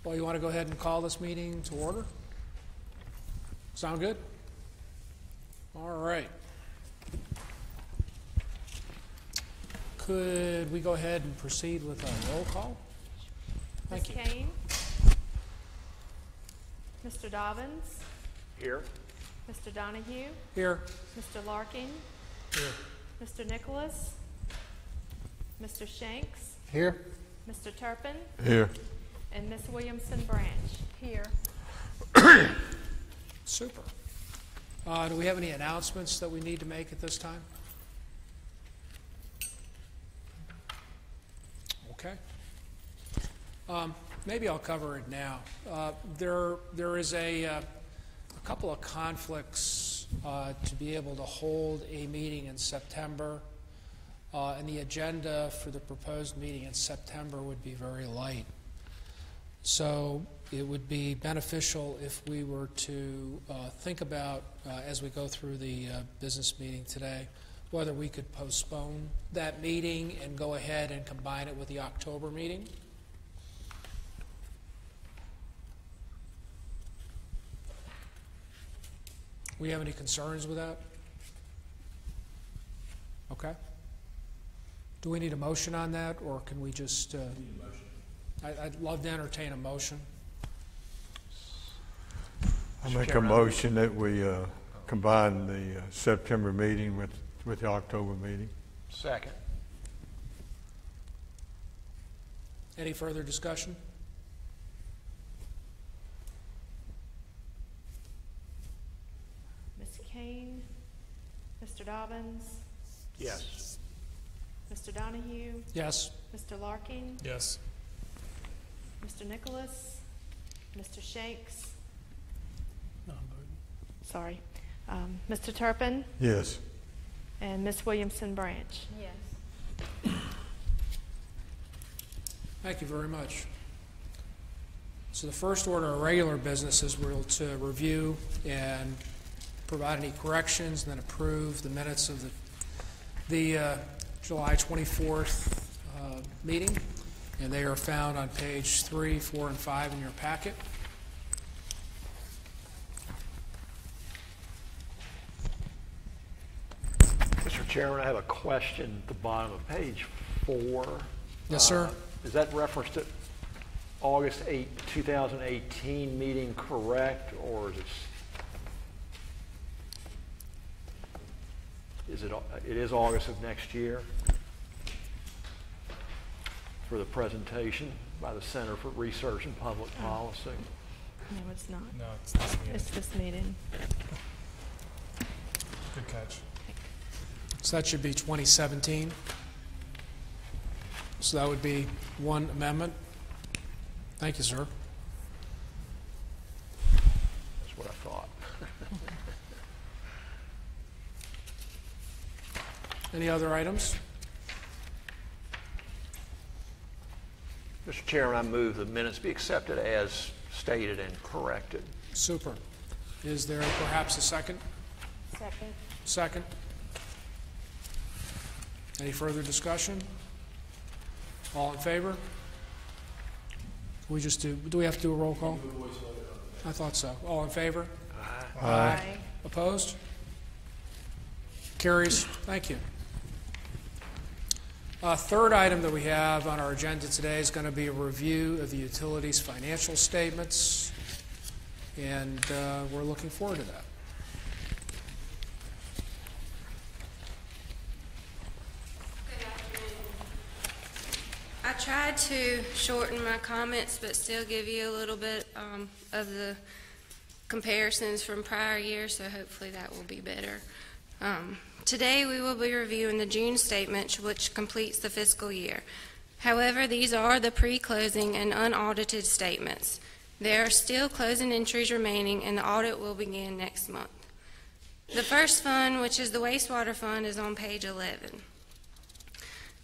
Well, you want to go ahead and call this meeting to order? Sound good? All right. Could we go ahead and proceed with a roll call? Thank you. Ms. Kane? Mr. Dobbins? Here. Mr. Donahue? Here. Mr. Larkin? Here. Mr. Nicholas? Mr. Shanks? Here. Mr. Turpin? Here. And Ms. Williamson Branch? Here. Super. Do we have any announcements that we need to make at this time? Okay. Maybe I'll cover it now. There is a couple of conflicts to be able to hold a meeting in September, and the agenda for the proposed meeting in September would be very light. So it would be beneficial if we were to think about, as we go through the business meeting today, whether we could postpone that meeting and go ahead and combine it with the October meeting. We have any concerns with that? Okay. Do we need a motion on that, or can we just... I'd love to entertain a motion. I make a motion that we combine the September meeting with the October meeting. Second. Any further discussion? Ms. Kane? Mr. Dobbins? Yes. Mr. Donahue? Yes. Mr. Larkin? Yes. Mr. Nicholas? Mr. Shanks? Sorry. Mr. Turpin? Yes. And Ms. Williamson Branch? Yes. Thank you very much. So the first order of regular business is we're to review and provide any corrections and then approve the minutes of the July 24th meeting. And they are found on page 3, 4, and 5 in your packet. Mr. Chairman, I have a question at the bottom of page 4. Yes, sir. Is that reference to August 8, 2018 meeting correct, or it is August of next year for the presentation by the Center for Research and Public Policy? No, it's not. No, it's this meeting. It's this meeting. Good catch. So that should be 2017. So that would be one amendment. Thank you, sir. That's what I thought. Any other items? Mr. Chairman, I move the minutes be accepted as stated and corrected. Super. Is there perhaps a second? Second. Second. Any further discussion? All in favor? We just do we have to do a roll call? I thought so. All in favor? Aye. Opposed? Carries. Thank you. Third item that we have on our agenda today is going to be a review of the utilities financial statements, and we're looking forward to that. Good afternoon. I tried to shorten my comments but still give you a little bit of the comparisons from prior years, so hopefully that will be better. Today we will be reviewing the June statement, which completes the fiscal year. However, these are the pre-closing and unaudited statements. There are still closing entries remaining, and the audit will begin next month. The first fund, which is the wastewater fund, is on page 11.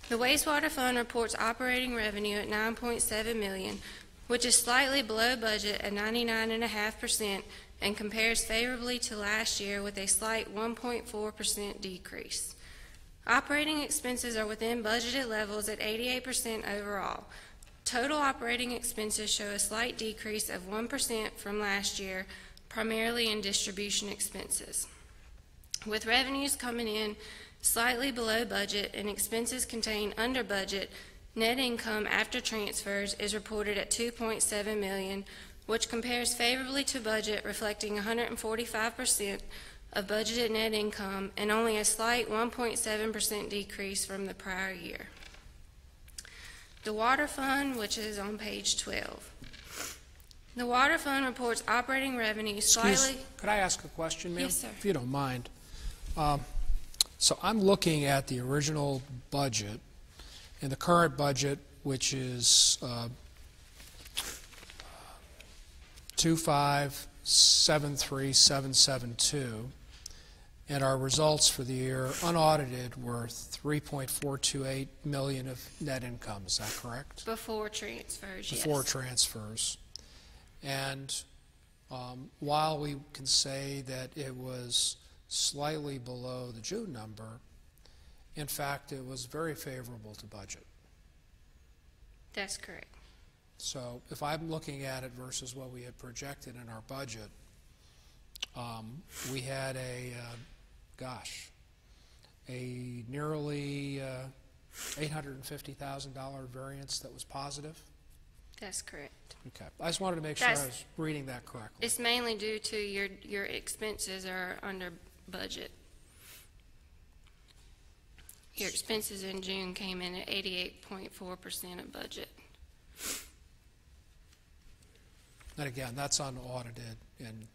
The wastewater fund reports operating revenue at $9.7 million, which is slightly below budget at 99.5%, and compares favorably to last year with a slight 1.4% decrease. Operating expenses are within budgeted levels at 88% overall. Total operating expenses show a slight decrease of 1% from last year, primarily in distribution expenses. With revenues coming in slightly below budget and expenses contained under budget, net income after transfers is reported at $2.7 million, which compares favorably to budget, reflecting 145% of budgeted net income and only a slight 1.7% decrease from the prior year. The Water Fund, which is on page 12. The Water Fund reports operating revenue slightly... Could I ask a question, ma'am? Yes, sir. If you don't mind. So I'm looking at the original budget and the current budget, which is 2573772, and our results for the year unaudited were $3.428 million of net income. Is that correct? Before transfers, yes. Before transfers. And while we can say that it was slightly below the June number, in fact, it was very favorable to budget. That's correct. So if I'm looking at it versus what we had projected in our budget, we had a nearly $850,000 variance that was positive. That's correct. Okay. I just wanted to make sure I was reading that correctly. It's mainly due to your expenses are under budget. Your expenses in June came in at 88.4% of budget. And again, that's unaudited and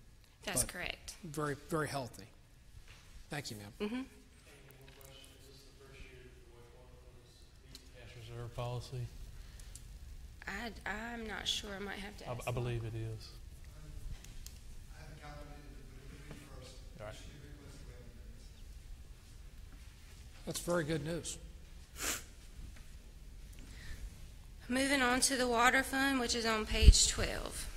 That's but correct. very, very healthy. Thank you, ma'am. Mm-hmm. Cash reserve policy? I'm not sure. I might have to ask. I believe it is. All right. That's very good news. Moving on to the Water Fund, which is on page 12.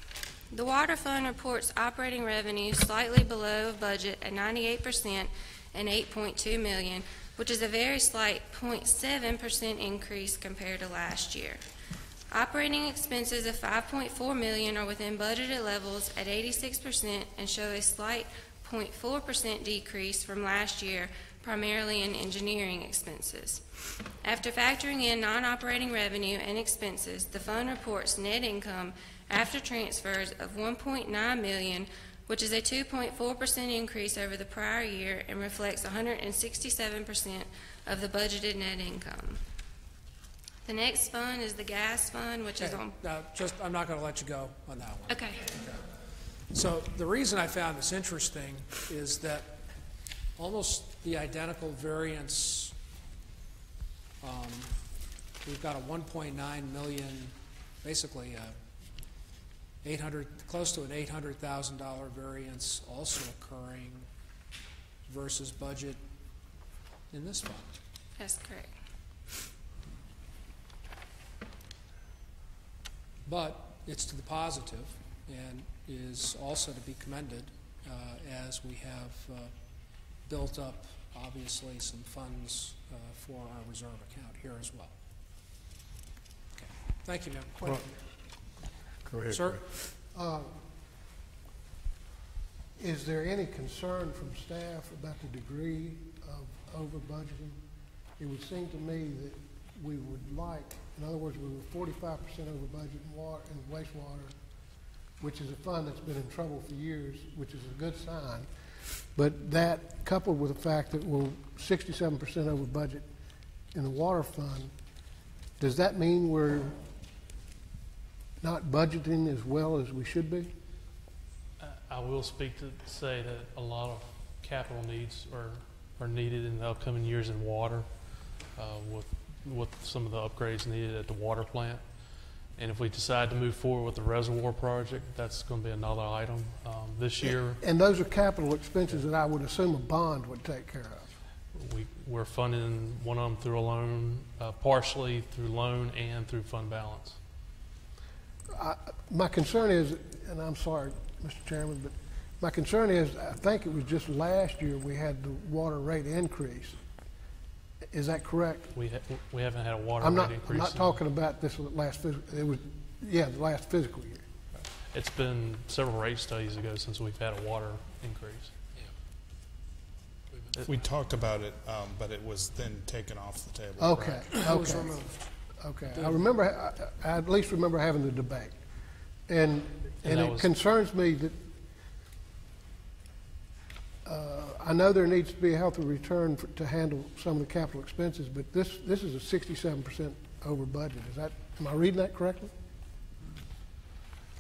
The Water Fund reports operating revenue slightly below budget at 98% and $8.2 million, which is a very slight 0.7% increase compared to last year. Operating expenses of $5.4 million are within budgeted levels at 86% and show a slight 0.4% decrease from last year, primarily in engineering expenses. After factoring in non-operating revenue and expenses, the fund reports net income after transfers of $1.9 million, which is a 2.4% increase over the prior year and reflects 167% of the budgeted net income. The next fund is the gas fund, which is on... I'm not going to let you go on that one. Okay. So the reason I found this interesting is that almost the identical variance, we've got a $1.9 million, basically close to an $800,000 variance also occurring versus budget in this fund. That's correct. But it's to the positive and is also to be commended as we have built up, obviously, some funds for our reserve account here as well. Okay. Thank you, ma'am. Well, go ahead. Sir? Is there any concern from staff about the degree of over budgeting? It would seem to me that we would like, in other words, we were 45% over budget in water and wastewater, which is a fund that's been in trouble for years, which is a good sign. But that, coupled with the fact that we're 67% over budget in the water fund, does that mean we're not budgeting as well as we should be? I will speak to say that a lot of capital needs are needed in the upcoming years in water with some of the upgrades needed at the water plant. And if we decide to move forward with the reservoir project, that's going to be another item this year. And those are capital expenses that I would assume a bond would take care of. We're funding one of them through a loan, partially through loan and through fund balance. My concern is, and I'm sorry, Mr. Chairman, but my concern is I think it was just last year we had the water rate increase. Is that correct? We haven't had a water I'm rate not, increase. I'm not in- talking about this last fiscal, it was, yeah, the last fiscal year. It's been several rate studies ago since we've had a water increase. We talked about it, but it was then taken off the table. Okay, It was okay, removed. okay. I remember, I at least remember having the debate. And And that it was- concerns me that, I know there needs to be a healthy return to handle some of the capital expenses, but this is a 67% over budget. Is that, am I reading that correctly?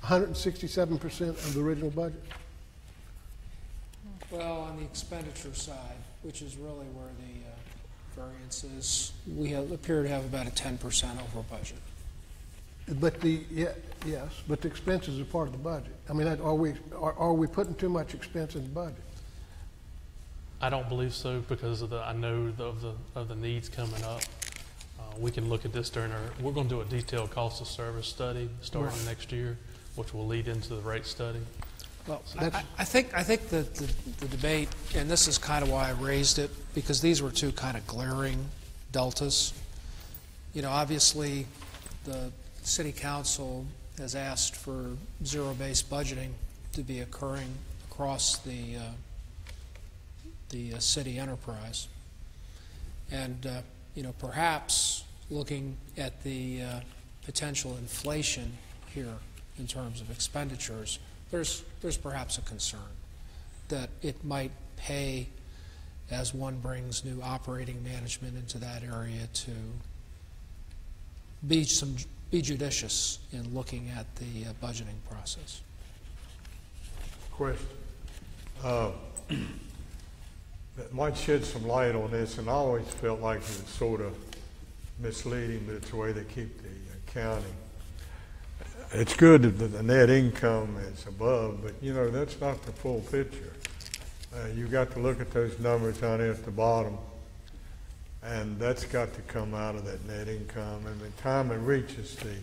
167% of the original budget? Well, on the expenditure side, which is really where the variance is, we appear to have about a 10% over budget. But yes, but the expenses are part of the budget. I mean, are we putting too much expense in the budget? I don't believe so because I know of the needs coming up. We can look at this we're going to do a detailed cost of service study starting Right. next year, which will lead into the rate study. Well, That's- I think that the debate, and this is kind of why I raised it, because these were two kind of glaring deltas. You know, obviously, the city council has asked for zero-based budgeting to be occurring across the city enterprise. And, you know, perhaps looking at the potential inflation here in terms of expenditures, there's perhaps a concern that it might pay, as one brings new operating management into that area, to be judicious in looking at the budgeting process. Question. That might shed some light on this, and I always felt like it was sort of misleading, but it's the way they keep the accounting. It's good that the net income is above, but you know, that's not the full picture. You got to look at those numbers down there at the bottom, and that's got to come out of that net income. And by the time it reaches the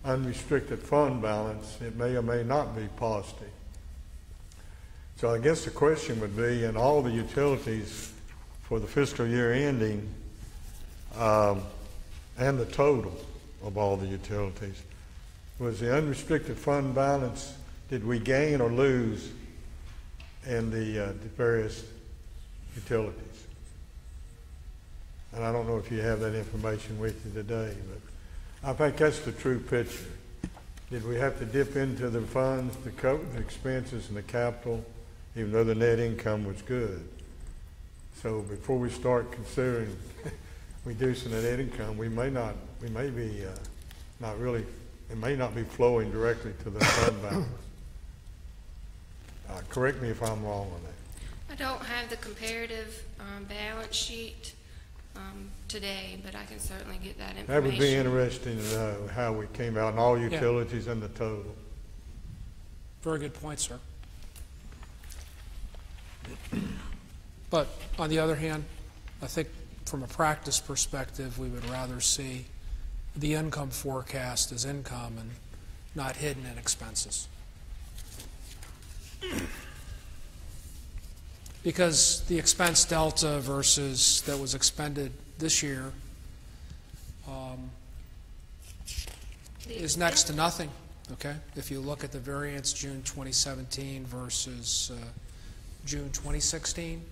unrestricted fund balance, it may or may not be positive. So I guess the question would be, in all the utilities for the fiscal year ending, and the total of all the utilities, was the unrestricted fund balance, did we gain or lose in the various utilities? And I don't know if you have that information with you today, but I think that's the true picture. Did we have to dip into the funds to cover the expenses and the capital, even though the net income was good? So before we start considering reducing the net income, we may be not really, it may not be flowing directly to the fund balance. Correct me if I'm wrong on that. I don't have the comparative balance sheet today, but I can certainly get that information. That would be interesting to know how we came out in all utilities and the total. Very good point, sir. But on the other hand, I think from a practice perspective, we would rather see the income forecast as income and not hidden in expenses. Because the expense delta versus that was expended this year is next to nothing, okay? If you look at the variance June 2017 versus June 2016,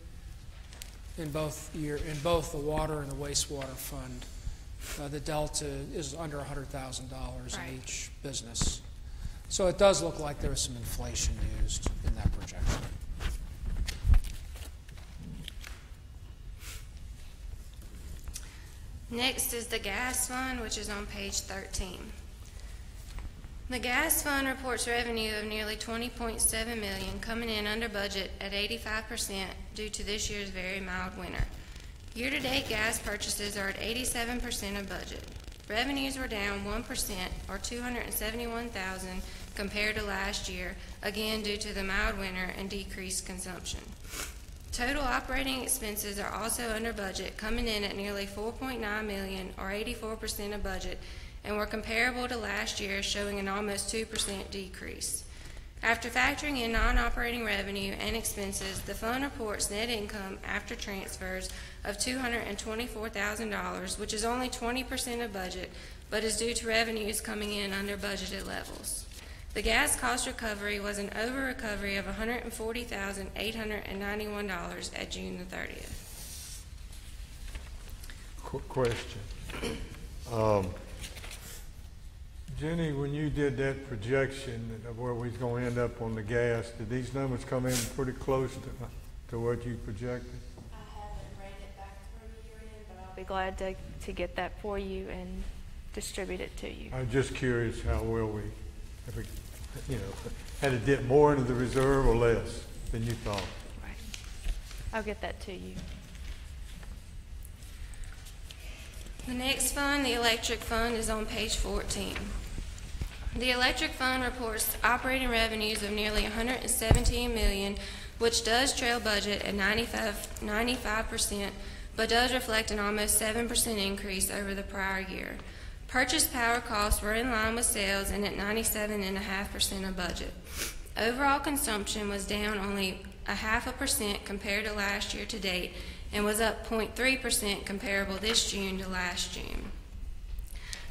in both the water and the wastewater fund, the delta is under $100,000 Right. in each business. So it does look like there was some inflation used in that projection. Next is the gas fund, which is on page 13. The gas fund reports revenue of nearly $20.7 million, coming in under budget at 85% due to this year's very mild winter. Year-to-date gas purchases are at 87% of budget. Revenues were down 1%, or $271,000 compared to last year, again due to the mild winter and decreased consumption. Total operating expenses are also under budget, coming in at nearly $4.9 million, or 84% of budget, and were comparable to last year, showing an almost 2% decrease. After factoring in non-operating revenue and expenses, the fund reports net income after transfers of $224,000, which is only 20% of budget, but is due to revenues coming in under budgeted levels. The gas cost recovery was an over-recovery of $140,891 at June the 30th. Question. Jenny, when you did that projection of where we was going to end up on the gas, did these numbers come in pretty close to what you projected? I haven't ran it back through year-end, but I'll be glad to get that for you and distribute it to you. I'm just curious how well we, if we, had to dip more into the reserve or less than you thought. Right. I'll get that to you. The next fund, the electric fund, is on page 14. The electric fund reports operating revenues of nearly $117 million, which does trail budget at 95%, but does reflect an almost 7% increase over the prior year. Purchased power costs were in line with sales and at 97.5% of budget. Overall consumption was down only 0.5% compared to last year to date, and was up 0.3% comparable this June to last June.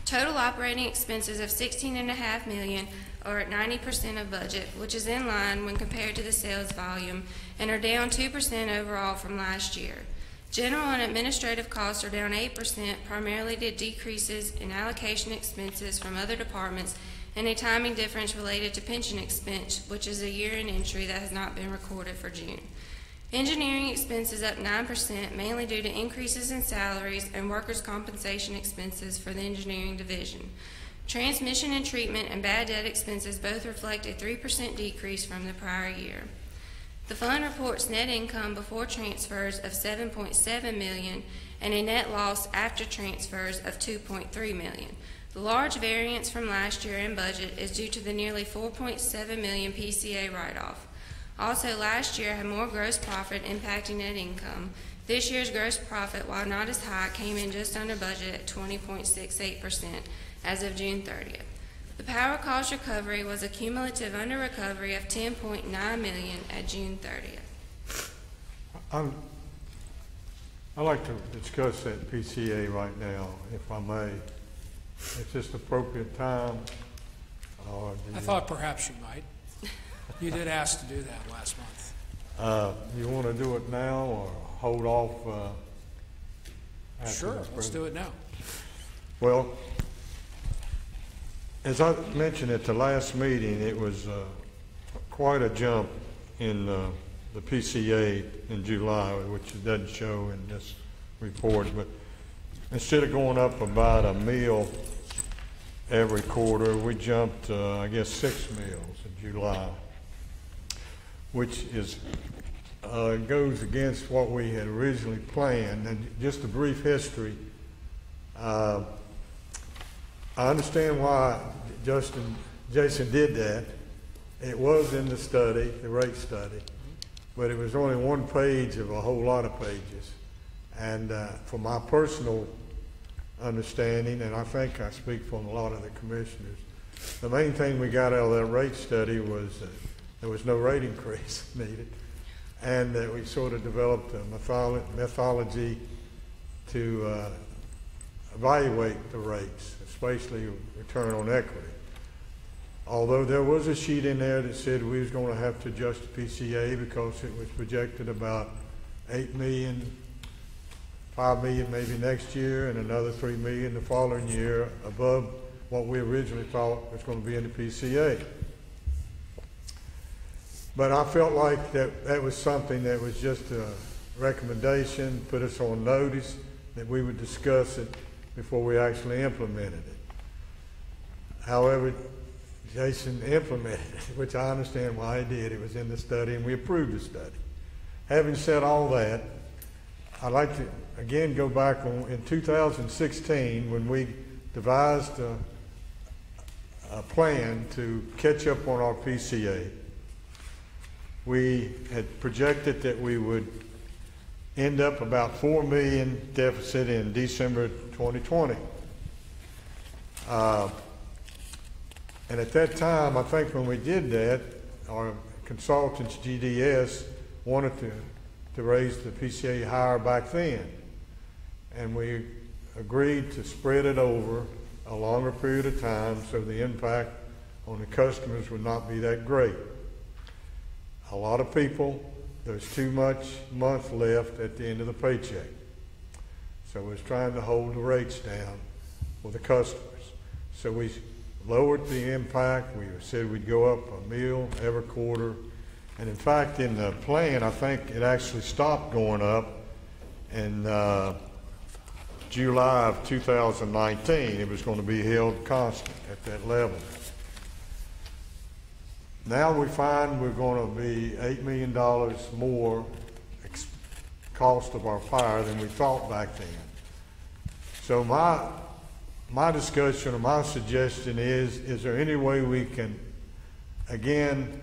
Total operating expenses of $16.5 million are at 90% of budget, which is in line when compared to the sales volume, and are down 2% overall from last year. General and administrative costs are down 8%, primarily due to decreases in allocation expenses from other departments and a timing difference related to pension expense, which is a year-end entry that has not been recorded for June. Engineering expenses up 9%, mainly due to increases in salaries and workers' compensation expenses for the engineering division. Transmission and treatment and bad debt expenses both reflect a 3% decrease from the prior year. The fund reports net income before transfers of $7.7 million and a net loss after transfers of $2.3 million. The large variance from last year in budget is due to the nearly $4.7 million PCA write-off. Also, last year had more gross profit impacting net income. This year's gross profit, while not as high, came in just under budget at 20.68% as of June 30th. The power cost recovery was a cumulative under recovery of $10.9 million at June 30th. I'd like to discuss that PCA right now, if I may. Is this the appropriate time? I thought perhaps you might. You did ask to do that last month. You want to do it now or hold off? Sure, let's do it now. Well, as I mentioned at the last meeting, it was quite a jump in the PCA in July, which it doesn't show in this report. But instead of going up about $1 meal every quarter, we jumped, I guess, 6 meals in July, which is goes against what we had originally planned. And just a brief history. I understand why Jason did that. It was in the study, the rate study, but it was only one page of a whole lot of pages. And from my personal understanding, and I think I speak for a lot of the commissioners, the main thing we got out of that rate study was there was no rate increase needed, and that we sort of developed a methodology to evaluate the rates, especially return on equity. Although there was a sheet in there that said we was going to have to adjust the PCA because it was projected about $8 million, $5 million maybe next year, and another $3 million the following year above what we originally thought was going to be in the PCA. But I felt like that was something that was just a recommendation, put us on notice that we would discuss it before we actually implemented it. However, Jason implemented it, which I understand why he did. It was in the study, and we approved the study. Having said all that, I'd like to again go back in 2016 when we devised a plan to catch up on our PCA. We had projected that we would end up about $4 million deficit in December 2020. And at that time, I think when we did that, our consultants, GDS, wanted to raise the PCA higher back then. And we agreed to spread it over a longer period of time so the impact on the customers would not be that great. A lot of people, there's too much month left at the end of the paycheck. So we're trying to hold the rates down for the customers. So we lowered the impact. We said we'd go up a meal every quarter. And in fact, in the plan, I think it actually stopped going up in July of 2019. It was going to be held constant at that level. Now we find we're going to be $8 million more cost of our fire than we thought back then. So my discussion or my suggestion is there any way we can, again,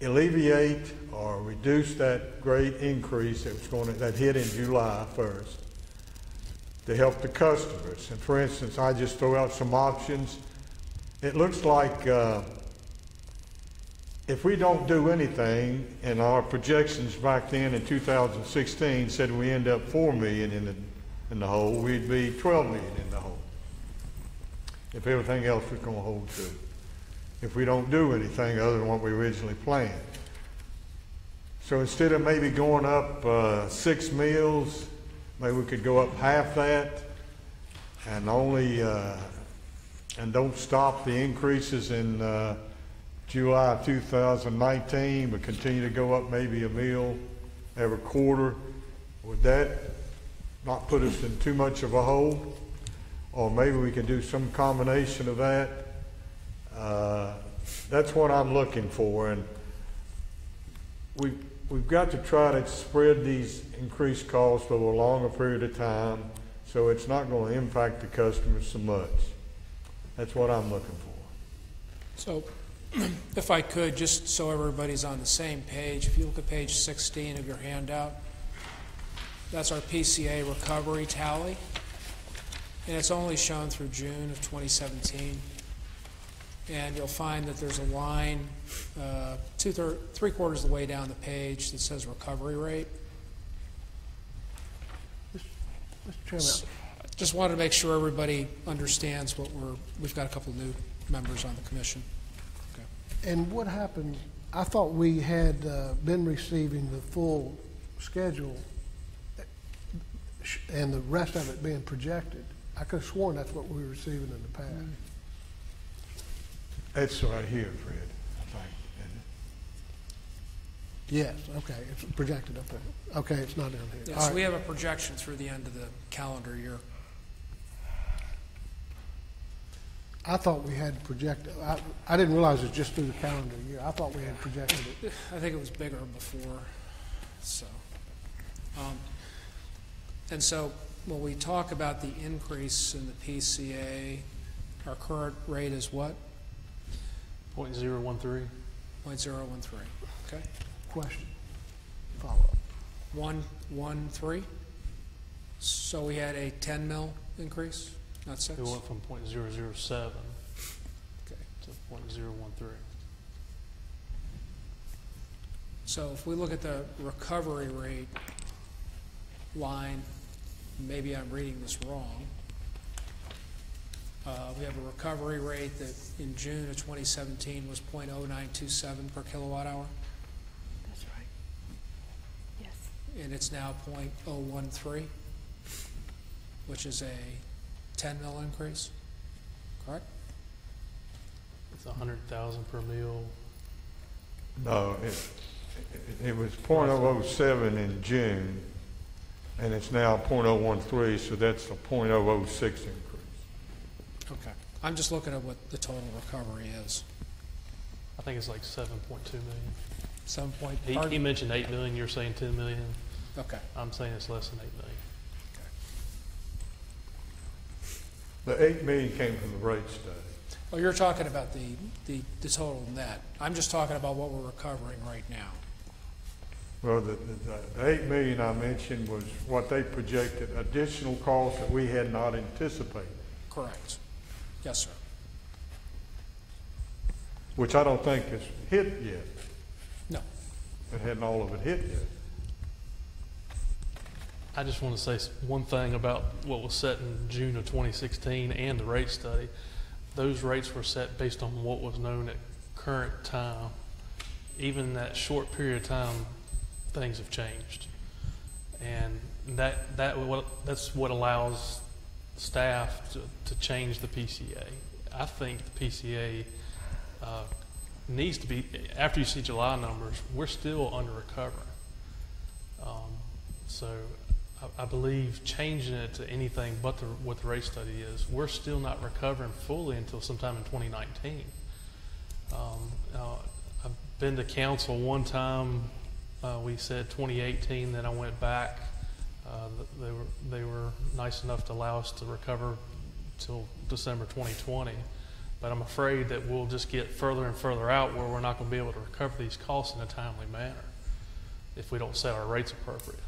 alleviate or reduce that great increase that hit in July 1st to help the customers? And for instance, I just throw out some options. It looks like if we don't do anything, and our projections back then in 2016 said we end up $4 million in the hole, we'd be $12 million in the hole if everything else was going to hold true. If we don't do anything other than what we originally planned. So instead of maybe going up 6 meals, maybe we could go up half that and only and don't stop the increases in July 2019, but continue to go up maybe a meal every quarter. Would that not put us in too much of a hole? Or maybe we can do some combination of that. That's what I'm looking for, and we've got to try to spread these increased costs over a longer period of time so it's not going to impact the customers so much. That's what I'm looking for. So, if I could, just so everybody's on the same page, if you look at page 16 of your handout, that's our PCA recovery tally, and it's only shown through June of 2017. And you'll find that there's a line 3/4 of the way down the page that says recovery rate. Mr. Chairman. Just wanted to make sure everybody understands what we've got a couple new members on the commission. Okay. And what happened, I thought we had been receiving the full schedule and the rest of it being projected. I could have sworn that's what we were receiving in the past. It's right here, Fred, I think, isn't it? Yes, okay, it's projected up there. Okay, it's not down here. Yeah, All so right. we have a projection through the end of the calendar year. I thought we had projected, I didn't realize it was just through the calendar year. I thought we had projected it. I think it was bigger before. So, and so when we talk about the increase in the PCA, our current rate is what? 0.013. 0.013. Okay. Question, follow-up. 113. So we had a 10 mil increase, not 6. It went from 0.007 Okay. to 0.013. So if we look at the recovery rate line, maybe I'm reading this wrong. We have a recovery rate that in June of 2017 was 0.0927 per kilowatt hour, That's right. Yes. and it's now 0.013, which is a 10 mil increase, correct? It's 100,000 per meal. No, it was 0.007 in June, and it's now 0.013, so that's a 0.006 increase. Okay. I'm just looking at what the total recovery is. I think it's like 7.2 million. 7 point. He mentioned 8 million. You're saying 10 million. Okay. I'm saying it's less than 8 million. The 8 million came from the rate study. Well, you're talking about the total net. I'm just talking about what we're recovering right now. Well, the 8 million I mentioned was what they projected, additional costs that we had not anticipated. Correct. Yes, sir. which I don't think is hit yet. No. It hadn't all of it hit yet. I just want to say one thing about what was set in June of 2016 and the rate study. Those rates were set based on what was known at current time. Even in that short period of time, things have changed. And that's what allows staff to change the PCA. I think the PCA needs to be, after you see July numbers, we're still under recovering. So I believe changing it to anything but what the rate study is, we're still not recovering fully until sometime in 2019. I've been to council one time. We said 2018. Then I went back. They were nice enough to allow us to recover till December 2020. But I'm afraid that we'll just get further and further out where we're not going to be able to recover these costs in a timely manner if we don't set our rates appropriate.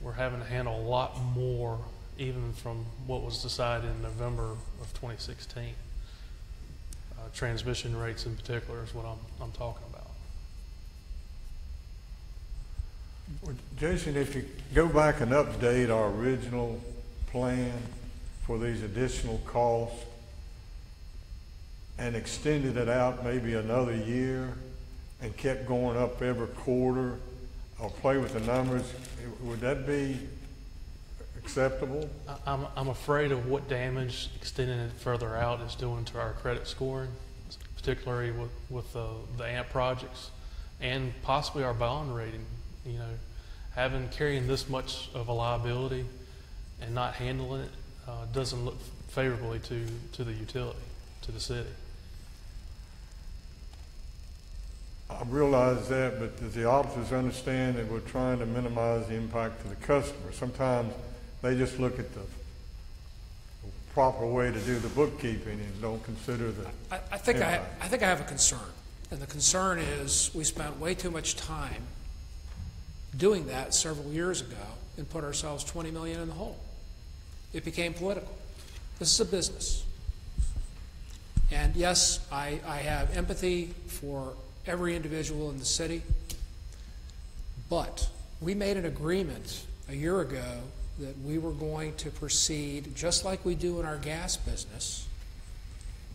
We're having to handle a lot more even from what was decided in November of 2016. Transmission rates in particular is what I'm talking about. Well, Jason, if you go back and update our original plan for these additional costs and extended it out maybe another year and kept going up every quarter, or play with the numbers, would that be acceptable? I'm afraid of what damage extending it further out is doing to our credit scoring, particularly with the AMP projects and possibly our bond rating. You know, carrying this much of a liability and not handling it doesn't look favorably to the utility, to the city. I realize that, but does the officers understand that we're trying to minimize the impact to the customer? Sometimes they just look at the proper way to do the bookkeeping and don't consider the I think I impact. have a concern, and the concern is we spent way too much time doing that several years ago and put ourselves $20 million in the hole. It became political. This is a business. And yes, I have empathy for every individual in the city, but we made an agreement a year ago that we were going to proceed just like we do in our gas business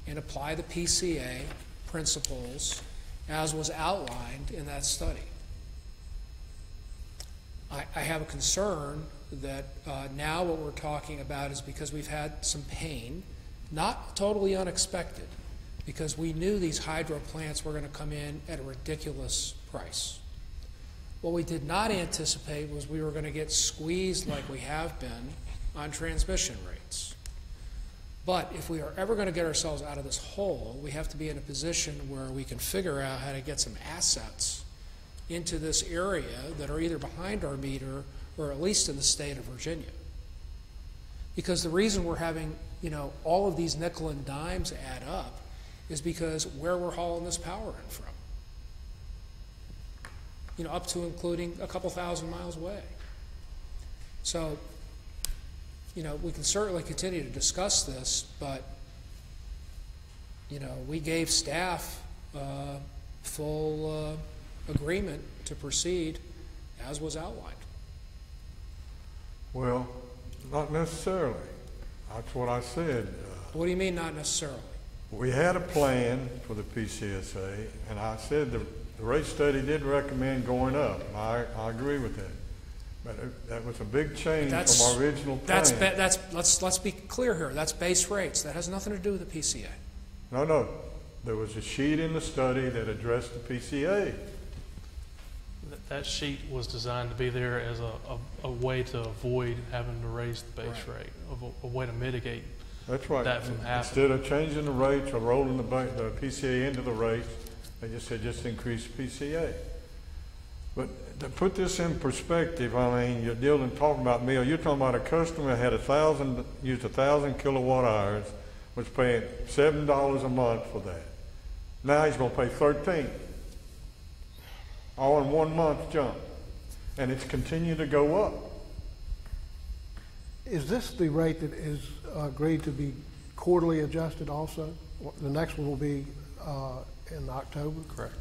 and apply the PCA principles as was outlined in that study. I have a concern that now what we're talking about is because we've had some pain, not totally unexpected, because we knew these hydro plants were going to come in at a ridiculous price. What we did not anticipate was we were going to get squeezed like we have been on transmission rates. But if we are ever going to get ourselves out of this hole, we have to be in a position where we can figure out how to get some assets into this area that are either behind our meter or at least in the state of Virginia. Because the reason we're having, all of these nickel and dimes add up is because where we're hauling this power in from. Up to including a couple thousand miles away. So, we can certainly continue to discuss this, but, we gave staff full agreement to proceed as was outlined. Well, not necessarily. That's what I said. What do you mean not necessarily? We had a plan for the PCSA, and I said the rate study did recommend going up. I agree with that. But that was a big change from our original plan. Let's be clear here. That's base rates. That has nothing to do with the PCA. No. There was a sheet in the study that addressed the PCA. That sheet was designed to be there as a way to avoid having to raise the base rate, a way to mitigate That's right. that from happening. Instead of changing the rates or rolling the PCA into the rates, they just said just increase PCA. But to put this in perspective, you're talking about me, you're talking about a customer that had used 1,000 kilowatt hours, was paying $7 a month for that. Now he's going to pay $13. All in 1 month jump. And it's continued to go up. Is this the rate that is agreed to be quarterly adjusted also? The next one will be in October? Correct.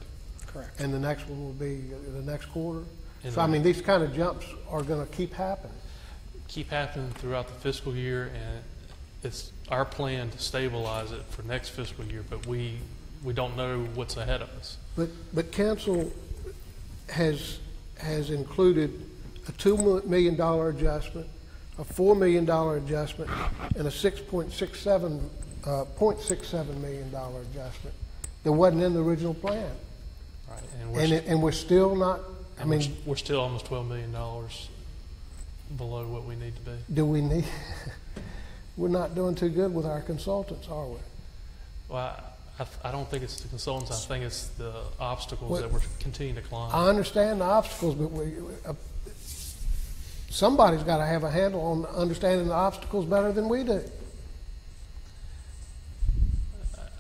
Correct. And the next one will be the next quarter? And So, I then- mean, these kind of jumps are going to keep happening. Keep happening throughout the fiscal year, and it's our plan to stabilize it for next fiscal year, but we don't know what's ahead of us. But council has included a $2 million adjustment, a $4 million adjustment, and a $0.67 million adjustment that wasn't in the original plan. Right. And we're still not, I mean, we're still almost $12 million below what we need to be. do we need, we're not doing too good with our consultants, are we? Well, I don't think it's the consultants. I think it's the obstacles Well, that we're continuing to climb. I understand the obstacles, but somebody's got to have a handle on understanding the obstacles better than we do.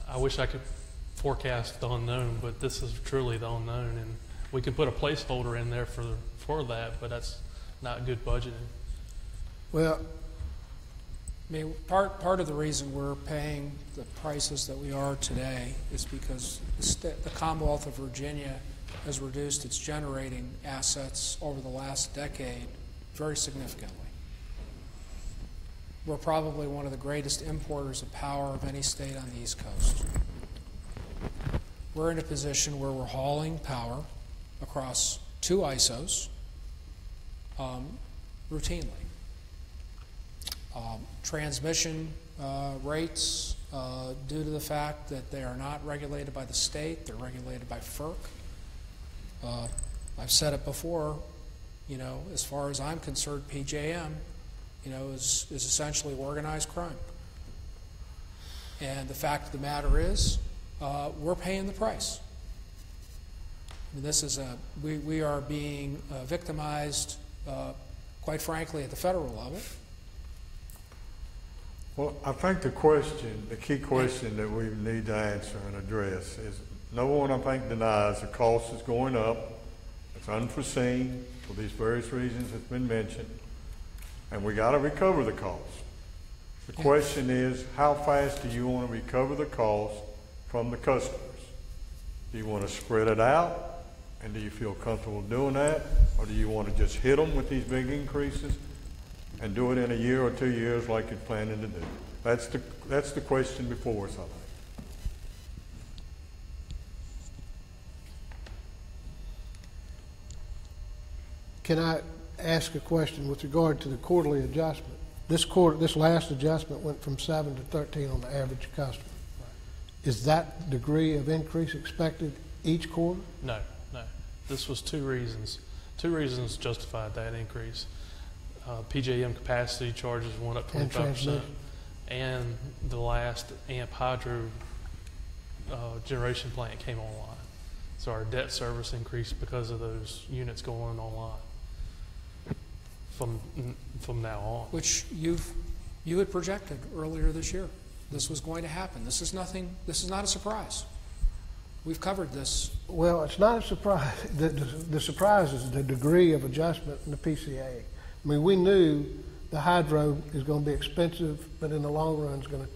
I wish I could forecast the unknown, but this is truly the unknown, and we can put a placeholder in there for that, but that's not good budgeting. Well, I mean, part of the reason we're paying the prices that we are today is because the Commonwealth of Virginia has reduced its generating assets over the last decade very significantly. We're probably one of the greatest importers of power of any state on the East Coast. We're in a position where we're hauling power across 2 ISOs routinely. Transmission rates, due to the fact that they are not regulated by the state, they're regulated by FERC. I've said it before, you know, as far as I'm concerned, PJM, you know, is essentially organized crime. And the fact of the matter is, we're paying the price. I mean, this is we are being victimized, quite frankly, at the federal level. Well, I think the key question that we need to answer and address is, no one, I think, denies the cost is going up. It's unforeseen for these various reasons that's been mentioned, and we got to recover the cost. The question is, how fast do you want to recover the cost from the customers? Do you want to spread it out, and do you feel comfortable doing that, or do you want to just hit them with these big increases and do it in a year or 2 years like you're planning to do? That's the question before us, I think. can I ask a question with regard to the quarterly adjustment? This last adjustment went from 7 to 13 on the average customer. Is that degree of increase expected each quarter? No. This was 2 reasons. 2 reasons justified that increase. PJM capacity charges went up And 25%, transmission. and the last AMP hydro generation plant came online. So our debt service increased because of those units going online from now on. Which you had projected earlier this year. This was going to happen. This is not a surprise. We've covered this. Well, it's not a surprise. The surprise is the degree of adjustment in the PCA. I mean, we knew the hydro is going to be expensive, but in the long run it's going to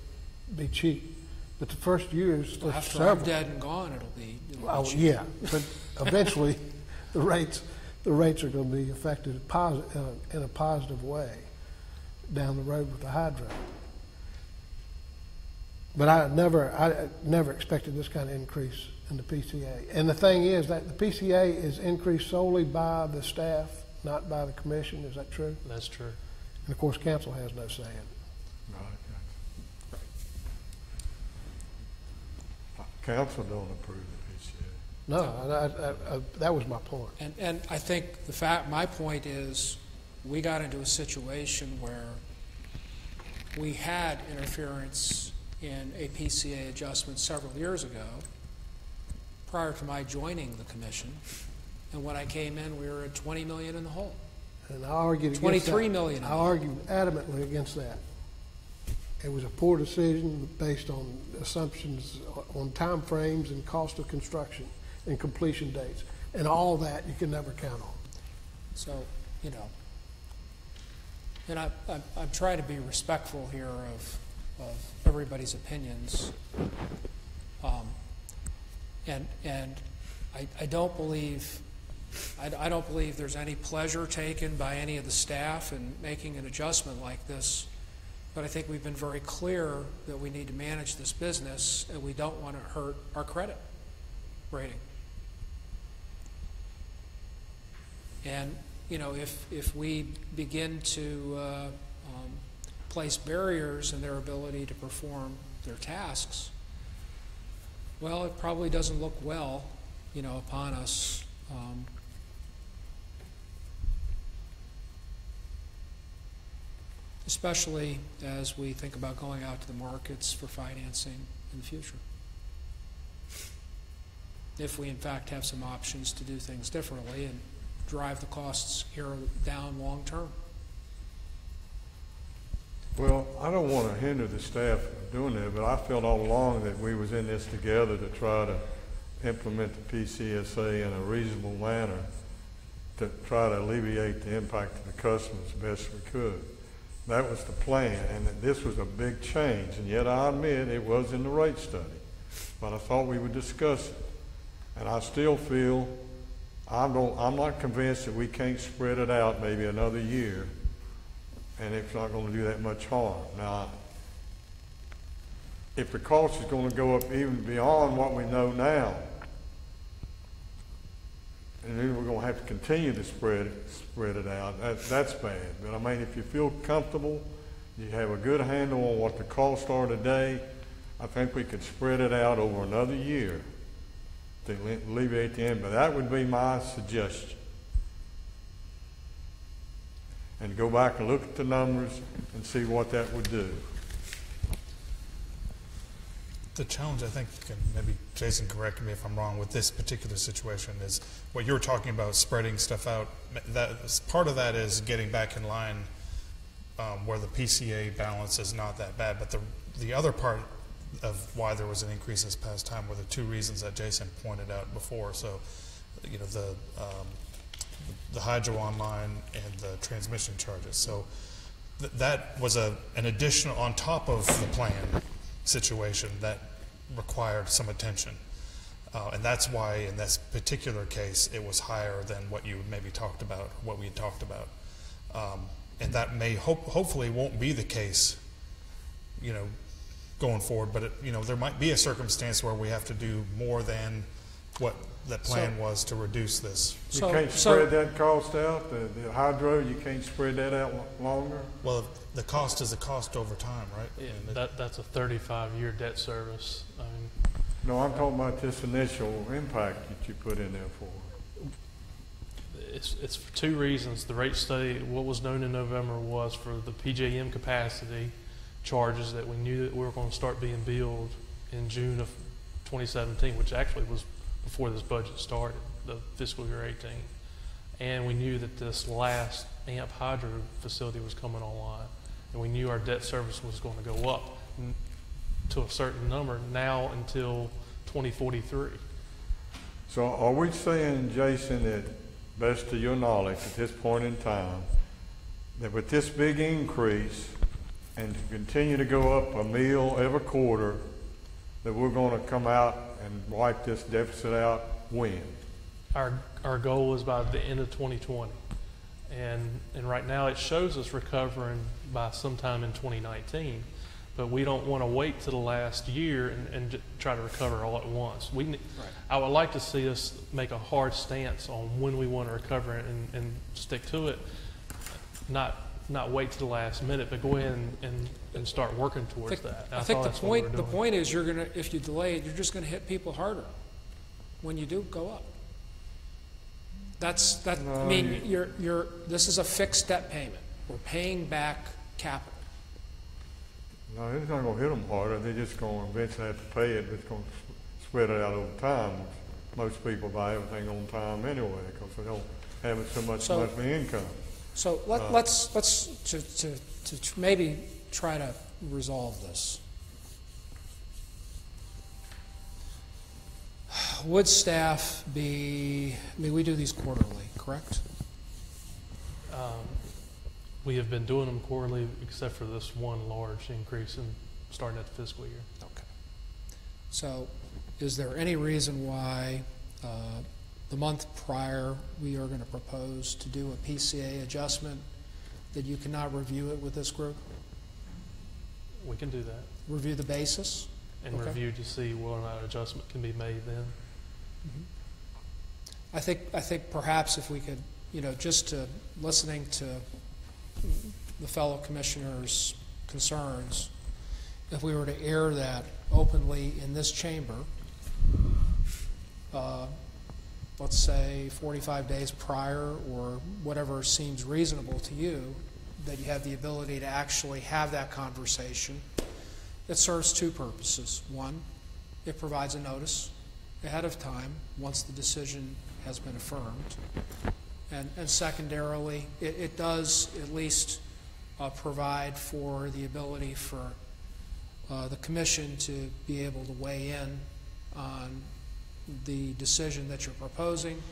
be cheap. But the first years, for After several, I'm dead and gone, it'll be cheap. yeah, but eventually the rates are going to be affected in a positive way down the road with the hydro. But I never expected this kind of increase in the PCA. And the thing is that the PCA is increased solely by the staff, not by the commission. Is that true? That's true. And of course, council has no say in it. Council don't approve the PCA. No, that was my point. And I think my point is, we got into a situation where we had interference in a PCA adjustment several years ago, prior to my joining the commission. And when I came in, we were at 20 million in the hole. And I argued against 23 that. million. I argued adamantly against that. It was a poor decision based on assumptions on time frames and cost of construction and completion dates. And all that you can never count on. So, you know, and I'm trying to be respectful here of everybody's opinions. And I don't believe, I don't believe there's any pleasure taken by any of the staff in making an adjustment like this. But I think we've been very clear that we need to manage this business and we don't want to hurt our credit rating. And, you know, if we begin to place barriers in their ability to perform their tasks, well, it probably doesn't look well, you know, upon us. Especially as we think about going out to the markets for financing in the future. If we, in fact, have some options to do things differently and drive the costs here down long term. Well, I don't want to hinder the staff from doing that, but I felt all along that we was in this together to try to implement the PCSA in a reasonable manner to try to alleviate the impact to the customers as best we could. That was the plan, and that this was a big change, and yet I admit it was in the rate study, but I thought we would discuss it. And I still feel, I'm not convinced that we can't spread it out maybe another year, and it's not going to do that much harm. Now, if the cost is going to go up even beyond what we know now, and then we're going to have to continue to spread it out, that's bad. But I mean, if you feel comfortable, you have a good handle on what the costs are today, I think we could spread it out over another year to alleviate the end. But that would be my suggestion. And go back and look at the numbers and see what that would do. The challenge, I think, and maybe Jason correct me if I'm wrong, with this particular situation is what you're talking about, spreading stuff out. That part of that is getting back in line where the PCA balance is not that bad. But the other part of why there was an increase this past time were the two reasons that Jason pointed out before. So, you know, the hydro online and the transmission charges. So that was an additional on top of the plan situation that required some attention. And that's why in this particular case it was higher than what you maybe talked about, what we had talked about. And that may hopefully won't be the case, you know, going forward, but you know, there might be a circumstance where we have to do more than what the plan was to reduce this. You can't spread that cost out, the hydro, you can't spread that out longer? Well, the cost is the cost over time, right? Yeah, that's a 35-year debt service. I mean, No, I'm talking about this initial impact that you put in there for. it's for two reasons. The rate study, what was known in November, was for the PJM capacity charges that we knew that we were going to start being billed in June of 2017, which actually was before this budget started, the fiscal year 18. And we knew that this last AMP hydro facility was coming online. And we knew our debt service was going to go up to a certain number now until 2043. So are we saying, Jason, that best to your knowledge at this point in time, that with this big increase and to continue to go up a meal every quarter, that we're going to come out and wipe this deficit out when? Our goal is by the end of 2020. And right now it shows us recovering by sometime in 2019. But we don't want to wait to the last year and try to recover all at once. I would like to see us make a hard stance on when we want to recover and stick to it, not wait to the last minute, but go ahead and start working towards that. I think the point is if you delay it, you're just going to hit people harder when you do go up. I mean, this is a fixed debt payment. We're paying back capital. No, it's not going to hit them harder. They're just going to eventually have to pay it. It's going to spread it out over time. Most people buy everything on time anyway because they don't have so much monthly income. So let's maybe try to resolve this. Would staff be? I mean, we do these quarterly, correct? We have been doing them quarterly, except for this one large increase in starting at the fiscal year. Okay. So is there any reason why the month prior we are going to propose to do a PCA adjustment that you cannot review it with this group? We can do that Review the basis? and Okay. review to see whether or not adjustment can be made then. I think perhaps if we could, just listening to the fellow commissioners' concerns, if we were to air that openly in this chamber, let's say 45 days prior or whatever seems reasonable to you, that you have the ability to actually have that conversation, it serves two purposes. One, it provides a notice ahead of time once the decision has been affirmed. And secondarily, it does at least provide for the ability for the commission to be able to weigh in on the decision that you're proposing.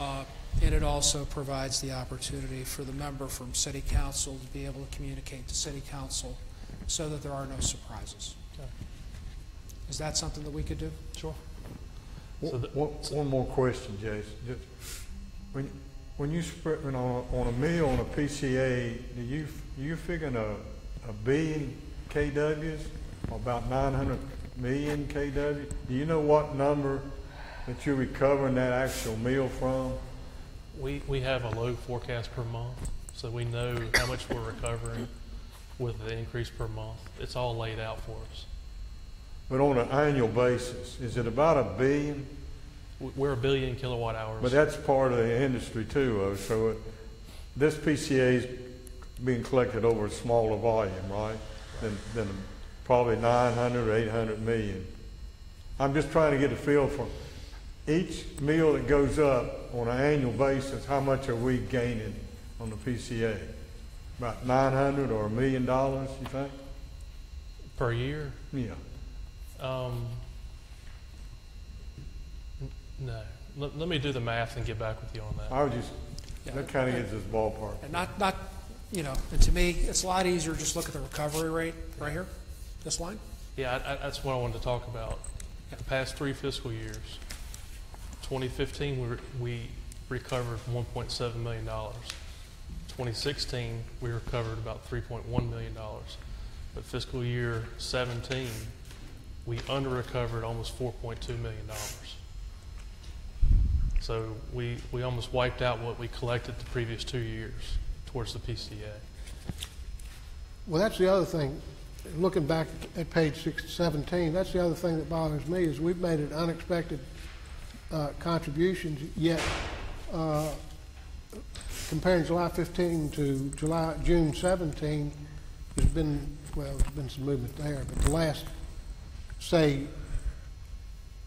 And it also provides the opportunity for the member from City Council to be able to communicate to City Council so that there are no surprises. Okay. Is that something that we could do? Sure. One more question, Jason. Just, when you spread on a meal on a PCA, do you figuring a billion KWs, or about 900 million KW? Do you know what number that you're recovering that actual meal from? We have a load forecast per month, so we know how much we're recovering with the increase per month. It's all laid out for us. But on an annual basis, is it about a billion? We're a billion kilowatt hours. But that's part of the industry too, though. So this PCA is being collected over a smaller volume, right? Than probably 900 or 800 million. I'm just trying to get a feel for each meal that goes up on an annual basis. How much are we gaining on the PCA? About 900 or $1 million, you think? Per year? Yeah. No. Let me do the math and get back with you on that. I would just, that kind of gets this ballpark. And not, and to me, it's a lot easier just look at the recovery rate right here, this line. Yeah, that's what I wanted to talk about. The past 3 fiscal years, 2015 we recovered $1.7 million. 2016 we recovered about $3.1 million. But fiscal year 17 we under-recovered almost $4.2 million. So we almost wiped out what we collected the previous 2 years towards the PCA. Well, that's the other thing. Looking back at page 17, that's the other thing that bothers me is we've made an unexpected contributions, yet comparing July 15 to June 17, there's been some movement there, but the last, say,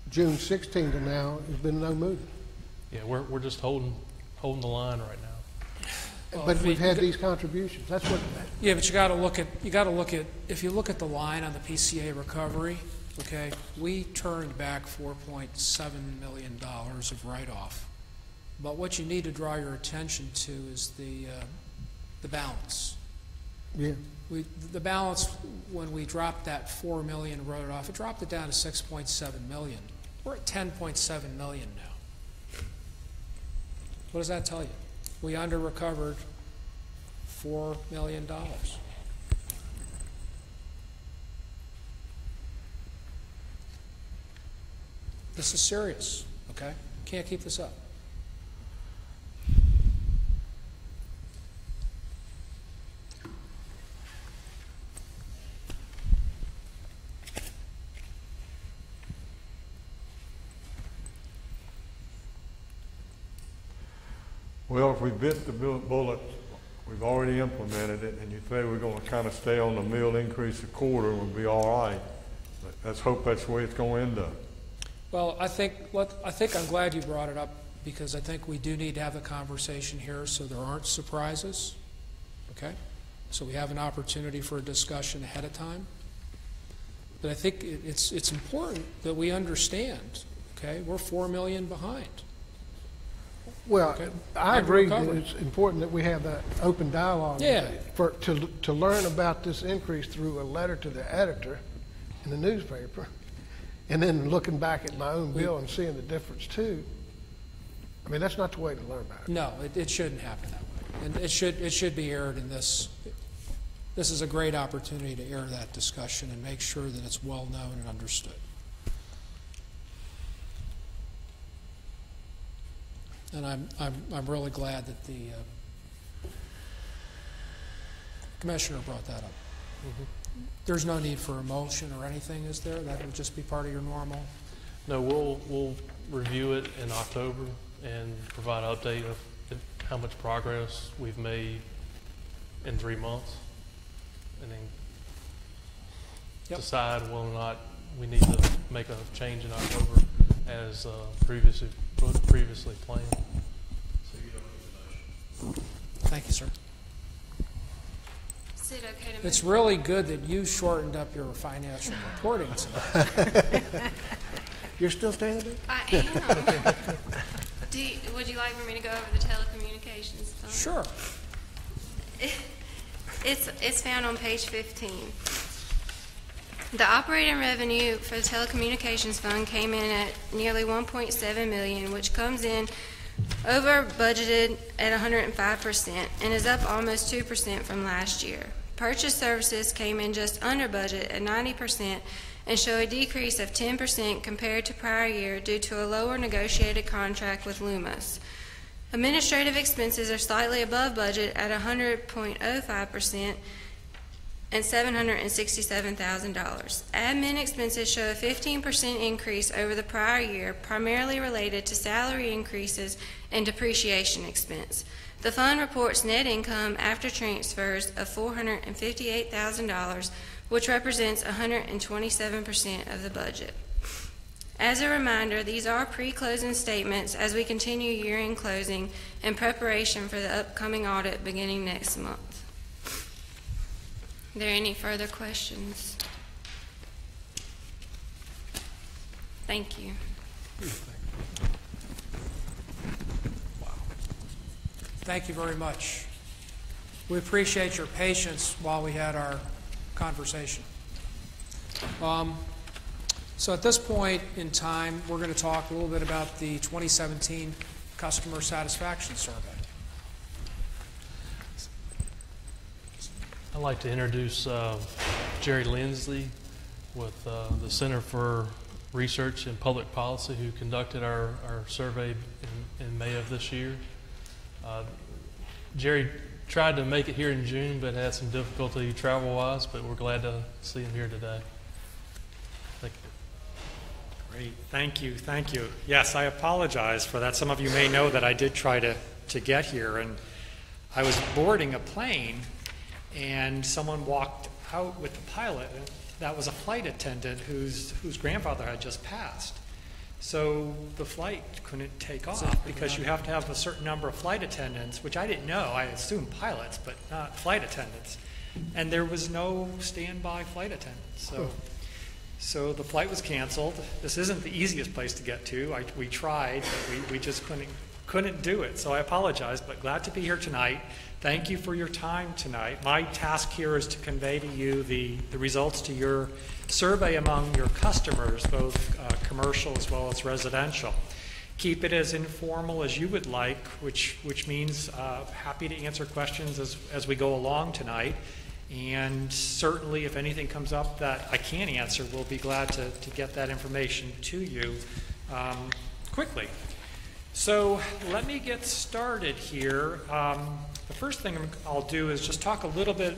June 16 to now, there's been no movement. Yeah, we're just holding the line right now. Well, But we've had these contributions. That's what. Yeah, but you got to look at, if you look at the line on the PCA recovery, okay, we turned back $4.7 million of write-off. But what you need to draw your attention to is the balance. Yeah. The balance, when we dropped that $4 million and wrote it off, it dropped it down to $6.7 million. We're at $10.7 million now. What does that tell you? We under-recovered $4 million. This is serious, okay? Can't keep this up. Well, if we bit the bullet, we've already implemented it, and you say we're going to kind of stay on the meal increase a quarter, we'll be all right. But let's hope that's the way it's going to end up. Well, I think I'm glad you brought it up, because I think we do need to have a conversation here so there aren't surprises, okay? So we have an opportunity for a discussion ahead of time. But I think it's important that we understand, okay? We're $4 million behind. Well, Okay. I agree that Under-recovered. it's important that we have that open dialogue. Yeah. To learn about this increase through a letter to the editor in the newspaper and then looking back at my own bill and seeing the difference too, I mean, that's not the way to learn about it. No, it shouldn't happen that way. And it should be aired in this. This is a great opportunity to air that discussion and make sure that it's well known and understood. And I'm really glad that the Commissioner brought that up. Mm-hmm. There's no need for a motion or anything, is there? That would just be part of your normal? No, we'll review it in October and provide an update of how much progress we've made in 3 months, and then decide whether or not we need to make a change in October as previously planned. So you don't need a motion. Thank you, sir. Is it okay to It's really good that you shortened up your financial reporting tonight. You're still standing there? I am. Would you like for me to go over the telecommunications fund? Sure. It's found on page 15. The operating revenue for the telecommunications fund came in at nearly $1.7 million, which comes in over budgeted at 105% and is up almost 2% from last year. Purchase services came in just under budget at 90% and show a decrease of 10% compared to prior year due to a lower negotiated contract with Lumos. Administrative expenses are slightly above budget at 100.05% and $767,000. Admin expenses show a 15% increase over the prior year, primarily related to salary increases and depreciation expense. The fund reports net income after transfers of $458,000, which represents 127% of the budget. As a reminder, these are pre-closing statements as we continue year-end closing in preparation for the upcoming audit beginning next month. Are there any further questions? Thank you. Thank you very much. We appreciate your patience while we had our conversation. So at this point in time, we're going to talk a little bit about the 2017 Customer Satisfaction Survey. I'd like to introduce Jerry Lindsley with the Center for Research and Public Policy, who conducted our survey in May of this year. Jerry tried to make it here in June, but had some difficulty travel-wise, but we're glad to see him here today. Thank you. Great. Thank you. Yes, I apologize for that. Some of you may know that I did try to get here, and I was boarding a plane, and someone walked out with the pilot. And that was a flight attendant whose grandfather had just passed. So the flight couldn't take off because you have to have a certain number of flight attendants, which I didn't know. I assumed pilots, but not flight attendants. And there was no standby flight attendants. So the flight was canceled. This isn't the easiest place to get to. We tried, but we just couldn't do it. So I apologize, but glad to be here tonight. Thank you for your time tonight. My task here is to convey to you the results to your survey among your customers, both commercial as well as residential. Keep it as informal as you would like, which means happy to answer questions as we go along tonight. And certainly if anything comes up that I can't answer, we'll be glad to get that information to you quickly. So let me get started here. The first thing I'll do is just talk a little bit,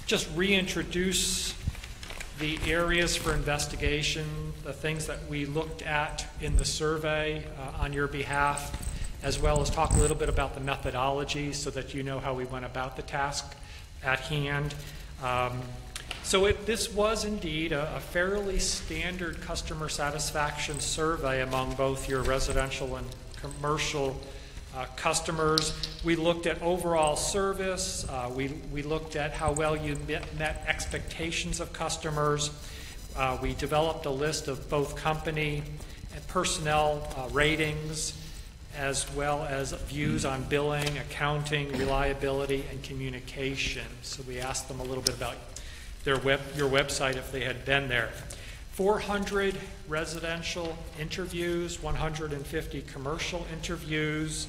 just reintroduce the areas for investigation, the things that we looked at in the survey on your behalf, as well as talk a little bit about the methodology so that you know how we went about the task at hand. This was indeed a fairly standard customer satisfaction survey among both your residential and commercial customers. We looked at overall service. We looked at how well you met expectations of customers. We developed a list of both company and personnel ratings, as well as views on billing, accounting, reliability, and communication. So we asked them a little bit about your website if they had been there. 400 residential interviews, 150 commercial interviews.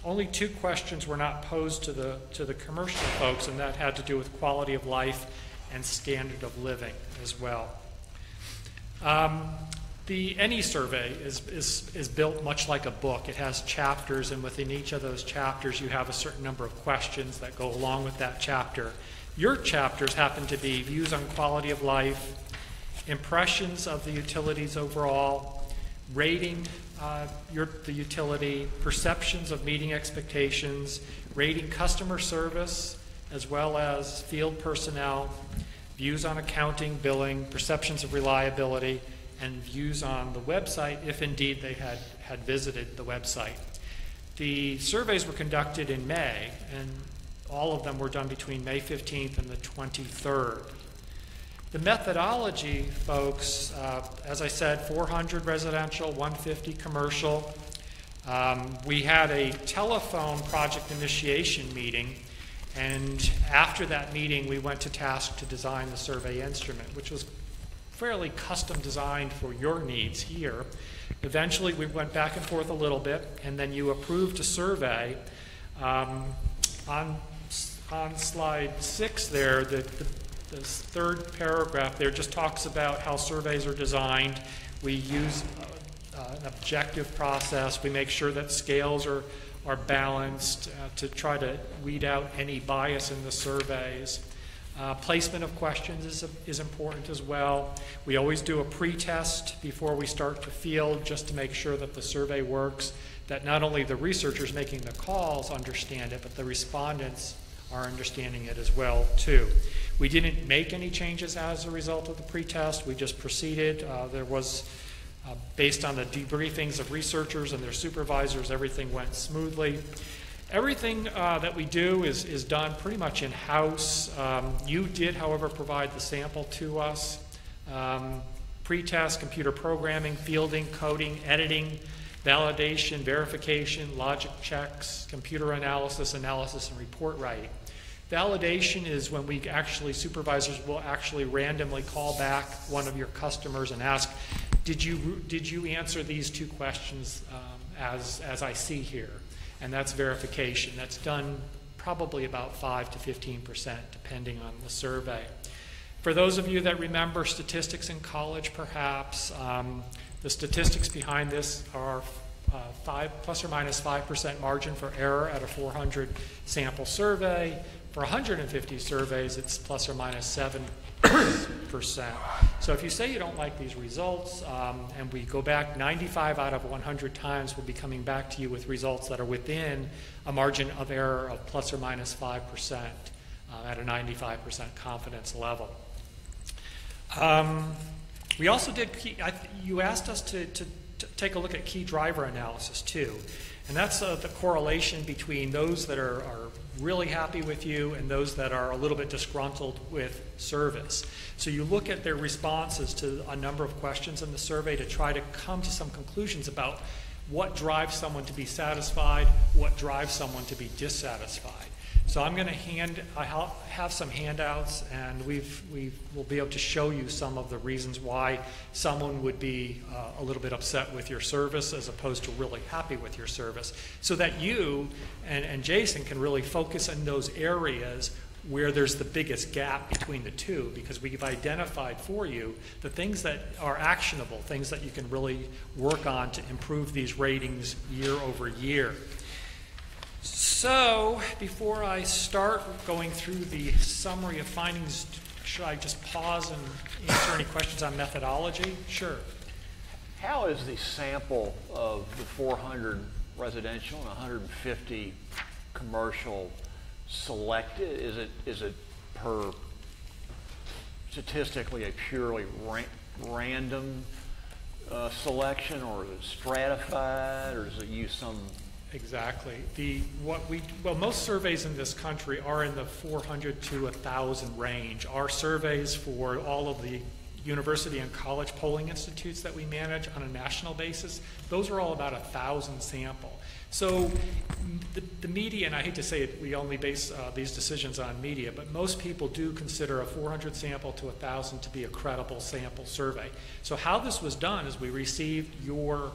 Only 2 questions were not posed to the commercial folks, and that had to do with quality of life and standard of living as well. Any survey is built much like a book. It has chapters, and within each of those chapters you have a certain number of questions that go along with that chapter. Your chapters happen to be views on quality of life, impressions of the utilities overall, rating the utility, perceptions of meeting expectations, rating customer service as well as field personnel, views on accounting, billing, perceptions of reliability, and views on the website if indeed they had visited the website. The surveys were conducted in May, and all of them were done between May 15th and the 23rd. The methodology, folks, as I said, 400 residential, 150 commercial. We had a telephone project initiation meeting, and after that meeting we went to task to design the survey instrument, which was fairly custom designed for your needs here. Eventually we went back and forth a little bit, and then you approved a survey. On slide 6 there, the third paragraph there just talks about how surveys are designed. We use an objective process. We make sure that scales are balanced to try to weed out any bias in the surveys. Placement of questions is important as well. We always do a pre-test before we start to field, just to make sure that the survey works, that not only the researchers making the calls understand it, but the respondents are understanding it as well too. We didn't make any changes as a result of the pre-test. We just proceeded. There was, based on the debriefings of researchers and their supervisors, everything went smoothly. Everything that we do is done pretty much in-house. You did, however, provide the sample to us. Pre-test, computer programming, fielding, coding, editing, validation, verification, logic checks, computer analysis, and report writing. Validation is when we actually, supervisors will actually randomly call back one of your customers and ask, did you answer these 2 questions as I see here? And that's verification. That's done probably about 5 to 15%, depending on the survey. For those of you that remember statistics in college, perhaps, the statistics behind this are plus or minus 5% margin for error at a 400 sample survey. For 150 surveys, it's plus or minus 7%. So if you say you don't like these results, and we go back 95 out of 100 times, we'll be coming back to you with results that are within a margin of error of plus or minus 5% at a 95% confidence level. We also did, you asked us to take a look at key driver analysis too. And that's the correlation between those that are really happy with you and those that are a little bit disgruntled with service. So you look at their responses to a number of questions in the survey to try to come to some conclusions about what drives someone to be satisfied, what drives someone to be dissatisfied. So I'm going to I have some handouts, and we will be able to show you some of the reasons why someone would be a little bit upset with your service as opposed to really happy with your service, so that you and Jason can really focus on those areas where there's the biggest gap between the two, because we've identified for you the things that are actionable, things that you can really work on to improve these ratings year over year. So, before I start going through the summary of findings, should I just pause and answer any questions on methodology? Sure. How is the sample of the 400 residential and 150 commercial selected? Is it per statistically a purely random selection, or is it stratified, or does it use some? Exactly. Most surveys in this country are in the 400 to 1,000 range. Our surveys for all of the university and college polling institutes that we manage on a national basis, those are all about 1,000 sample. So the media, and I hate to say it, we only base these decisions on media, but most people do consider a 400 sample to 1,000 to be a credible sample survey. So how this was done is we received your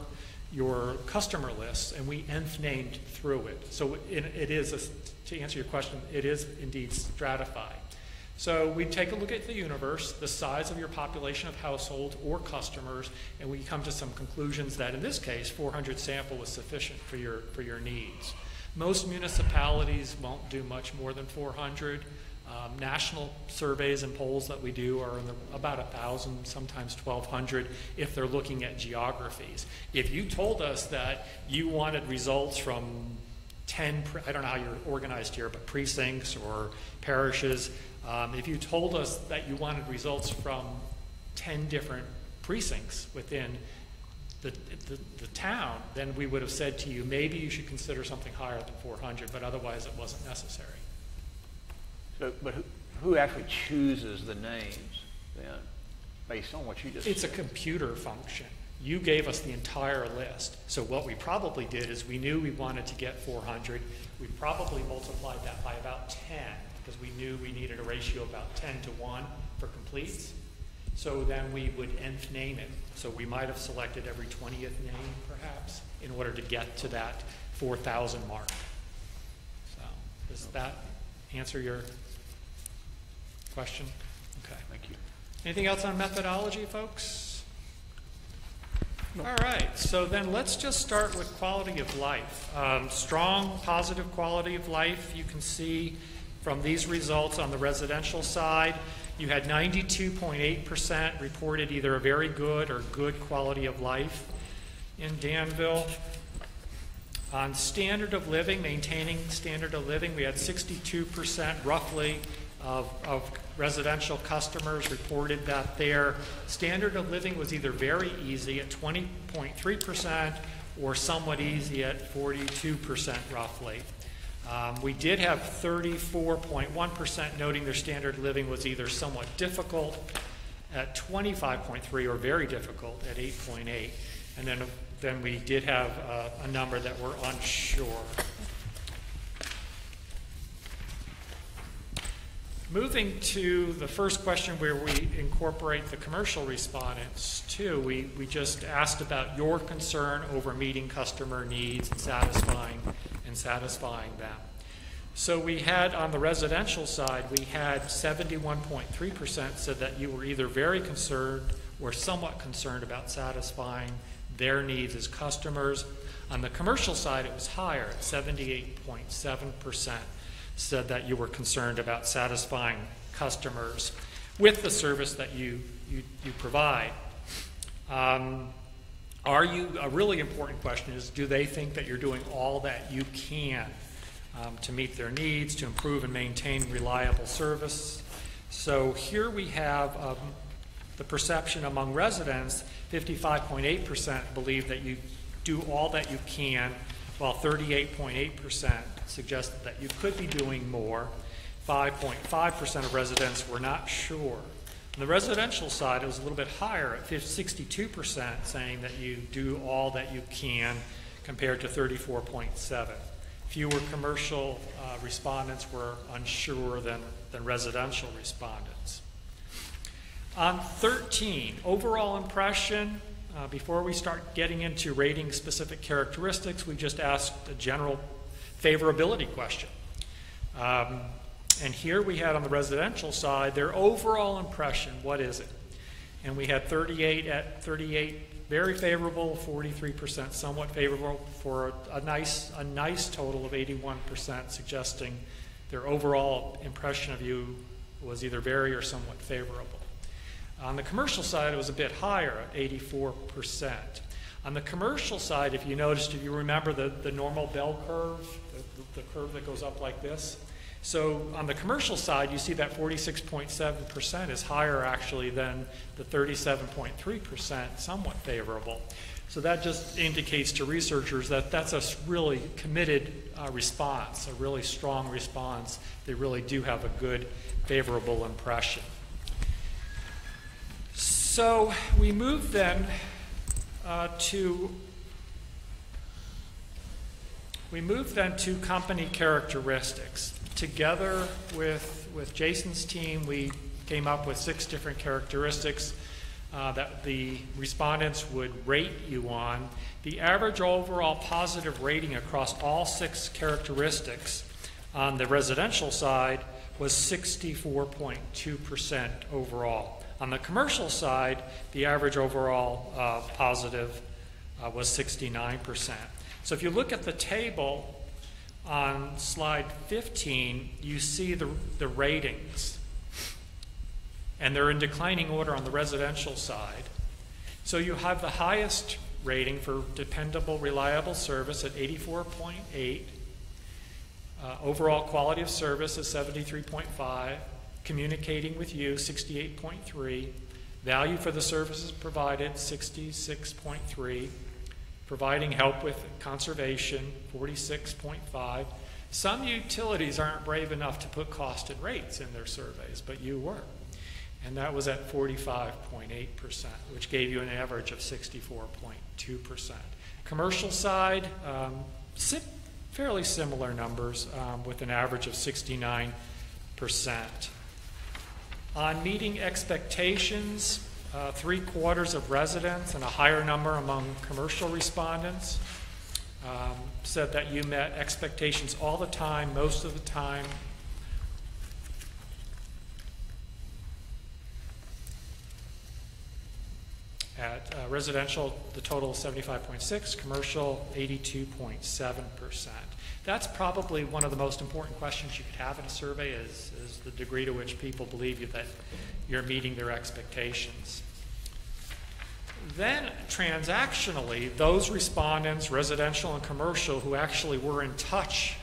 customer lists and we named through it. So it is, to answer your question, it is indeed stratified. So we take a look at the universe, the size of your population of households or customers, and we come to some conclusions that in this case, 400 sample was sufficient for your needs. Most municipalities won't do much more than 400. National surveys and polls that we do are in about 1,000, sometimes 1,200 if they're looking at geographies. If you told us that you wanted results from 10, I don't know how you're organized here, but precincts or parishes, if you told us that you wanted results from 10 different precincts within the town, then we would have said to you, maybe you should consider something higher than 400, but otherwise it wasn't necessary. So, but who actually chooses the names then, based on what you just It's said? a computer function. You gave us the entire list. So what we probably did is we knew we wanted to get 400. We probably multiplied that by about 10 because we knew we needed a ratio of about 10 to 1 for completes. So then we would nth name it. So we might have selected every 20th name perhaps in order to get to that 4,000 mark. So does that answer your question? Okay. Thank you. Anything else on methodology, folks? All right, so then let's just start with quality of life. Strong, positive quality of life. You can see from these results on the residential side, you had 92.8% reported either a very good or good quality of life in Danville. On standard of living, maintaining standard of living, we had 62% roughly of residential customers reported that their standard of living was either very easy at 20.3% or somewhat easy at 42% roughly. We did have 34.1% noting their standard of living was either somewhat difficult at 25.3 or very difficult at 8.8. And then we did have a number that were unsure. Moving to the first question where we incorporate the commercial respondents too, we just asked about your concern over meeting customer needs and satisfying them. So we had on the residential side, we had 71.3% said that you were either very concerned or somewhat concerned about satisfying their needs as customers. On the commercial side, it was higher at 78.7%. Said that you were concerned about satisfying customers with the service that you provide. A really important question is, do they think that you're doing all that you can to meet their needs, to improve and maintain reliable service? So here we have the perception among residents, 55.8% believe that you do all that you can, while 38.8% suggested that you could be doing more. 5.5% of residents were not sure. On the residential side, it was a little bit higher at 62% saying that you do all that you can compared to 34.7%. Fewer commercial respondents were unsure than residential respondents. On 13, overall impression, before we start getting into rating specific characteristics, we just asked a general favorability question. And here we had on the residential side, their overall impression, what is it? And we had 38 very favorable, 43% somewhat favorable, for a nice total of 81% suggesting their overall impression of you was either very or somewhat favorable. On the commercial side, it was a bit higher at 84%. On the commercial side, if you remember the normal bell curve, the curve that goes up like this. So on the commercial side, you see that 46.7% is higher actually than the 37.3% somewhat favorable. So that just indicates to researchers that that's a really committed response, a really strong response. They really do have a good favorable impression. So we move then to We moved then to company characteristics. Together with Jason's team, we came up with 6 different characteristics that the respondents would rate you on. The average overall positive rating across all 6 characteristics on the residential side was 64.2% overall. On the commercial side, the average overall positive was 69%. So if you look at the table on slide 15, you see the ratings. And they're in declining order on the residential side. So you have the highest rating for dependable, reliable service at 84.8. Overall quality of service is 73.5. Communicating with you, 68.3. Value for the services provided, 66.3. Providing help with conservation, 46.5. Some utilities aren't brave enough to put cost and rates in their surveys, but you were. And that was at 45.8%, which gave you an average of 64.2%. Commercial side, fairly similar numbers with an average of 69%. On meeting expectations, 3/4 of residents and a higher number among commercial respondents said that you met expectations all the time, most of the time. At residential, the total is 75.6, commercial 82.7%. That's probably one of the most important questions you could have in a survey is the degree to which people believe you that you're meeting their expectations. Then transactionally, those respondents, residential and commercial, who actually were in touch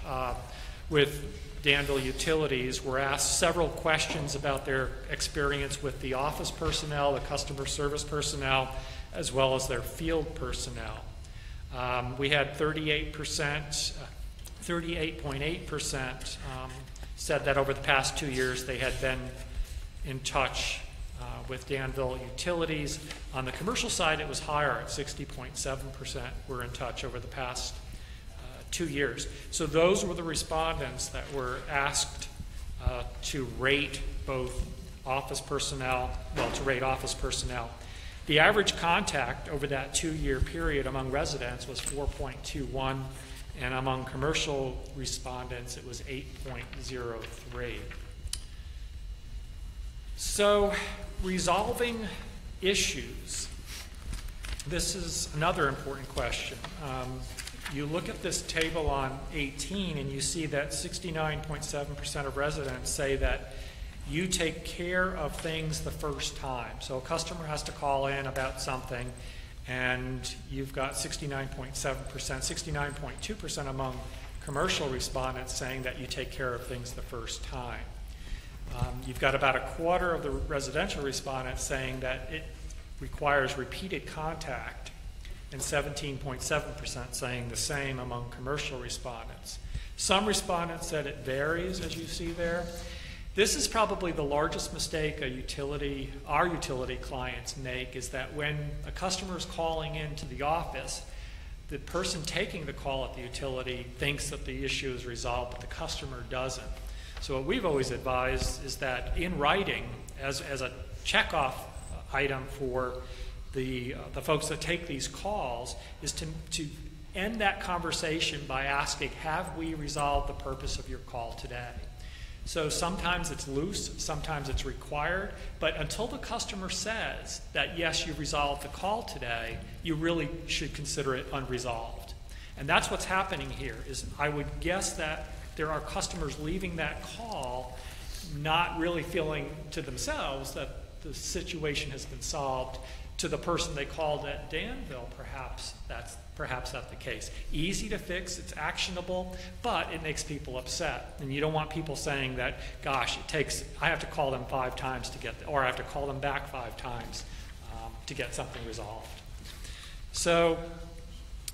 with Danville Utilities were asked several questions about their experience with the office personnel, the customer service personnel, as well as their field personnel. We had 38.8% said that over the past 2 years they had been in touch with Danville Utilities. On the commercial side, it was higher at 60.7% were in touch over the past 2 years. So those were the respondents that were asked to rate both office personnel, to rate office personnel. The average contact over that 2-year period among residents was 4.21, and among commercial respondents, it was 8.03. So resolving issues. This is another important question. You look at this table on 18 and you see that 69.7% of residents say that you take care of things the first time. So a customer has to call in about something and you've got 69.7%, 69.2% among commercial respondents saying that you take care of things the first time. You've got about 1/4 of the residential respondents saying that it requires repeated contact, and 17.7% saying the same among commercial respondents. Some respondents said it varies, as you see there. This is probably the largest mistake our utility clients make, is that when a customer is calling into the office, the person taking the call at the utility thinks that the issue is resolved, but the customer doesn't. So what we've always advised is that in writing, as a checkoff item for the folks that take these calls, is to end that conversation by asking, have we resolved the purpose of your call today? So sometimes it's loose, sometimes it's required, but until the customer says that yes, you resolved the call today, you really should consider it unresolved. And that's what's happening here, is I would guess that there are customers leaving that call not really feeling to themselves that the situation has been solved. To the person they called at Danville, perhaps that's the case. Easy to fix, it's actionable, but it makes people upset. And you don't want people saying that, gosh, I have to call them 5 times to get, or I have to call them back 5 times to get something resolved. So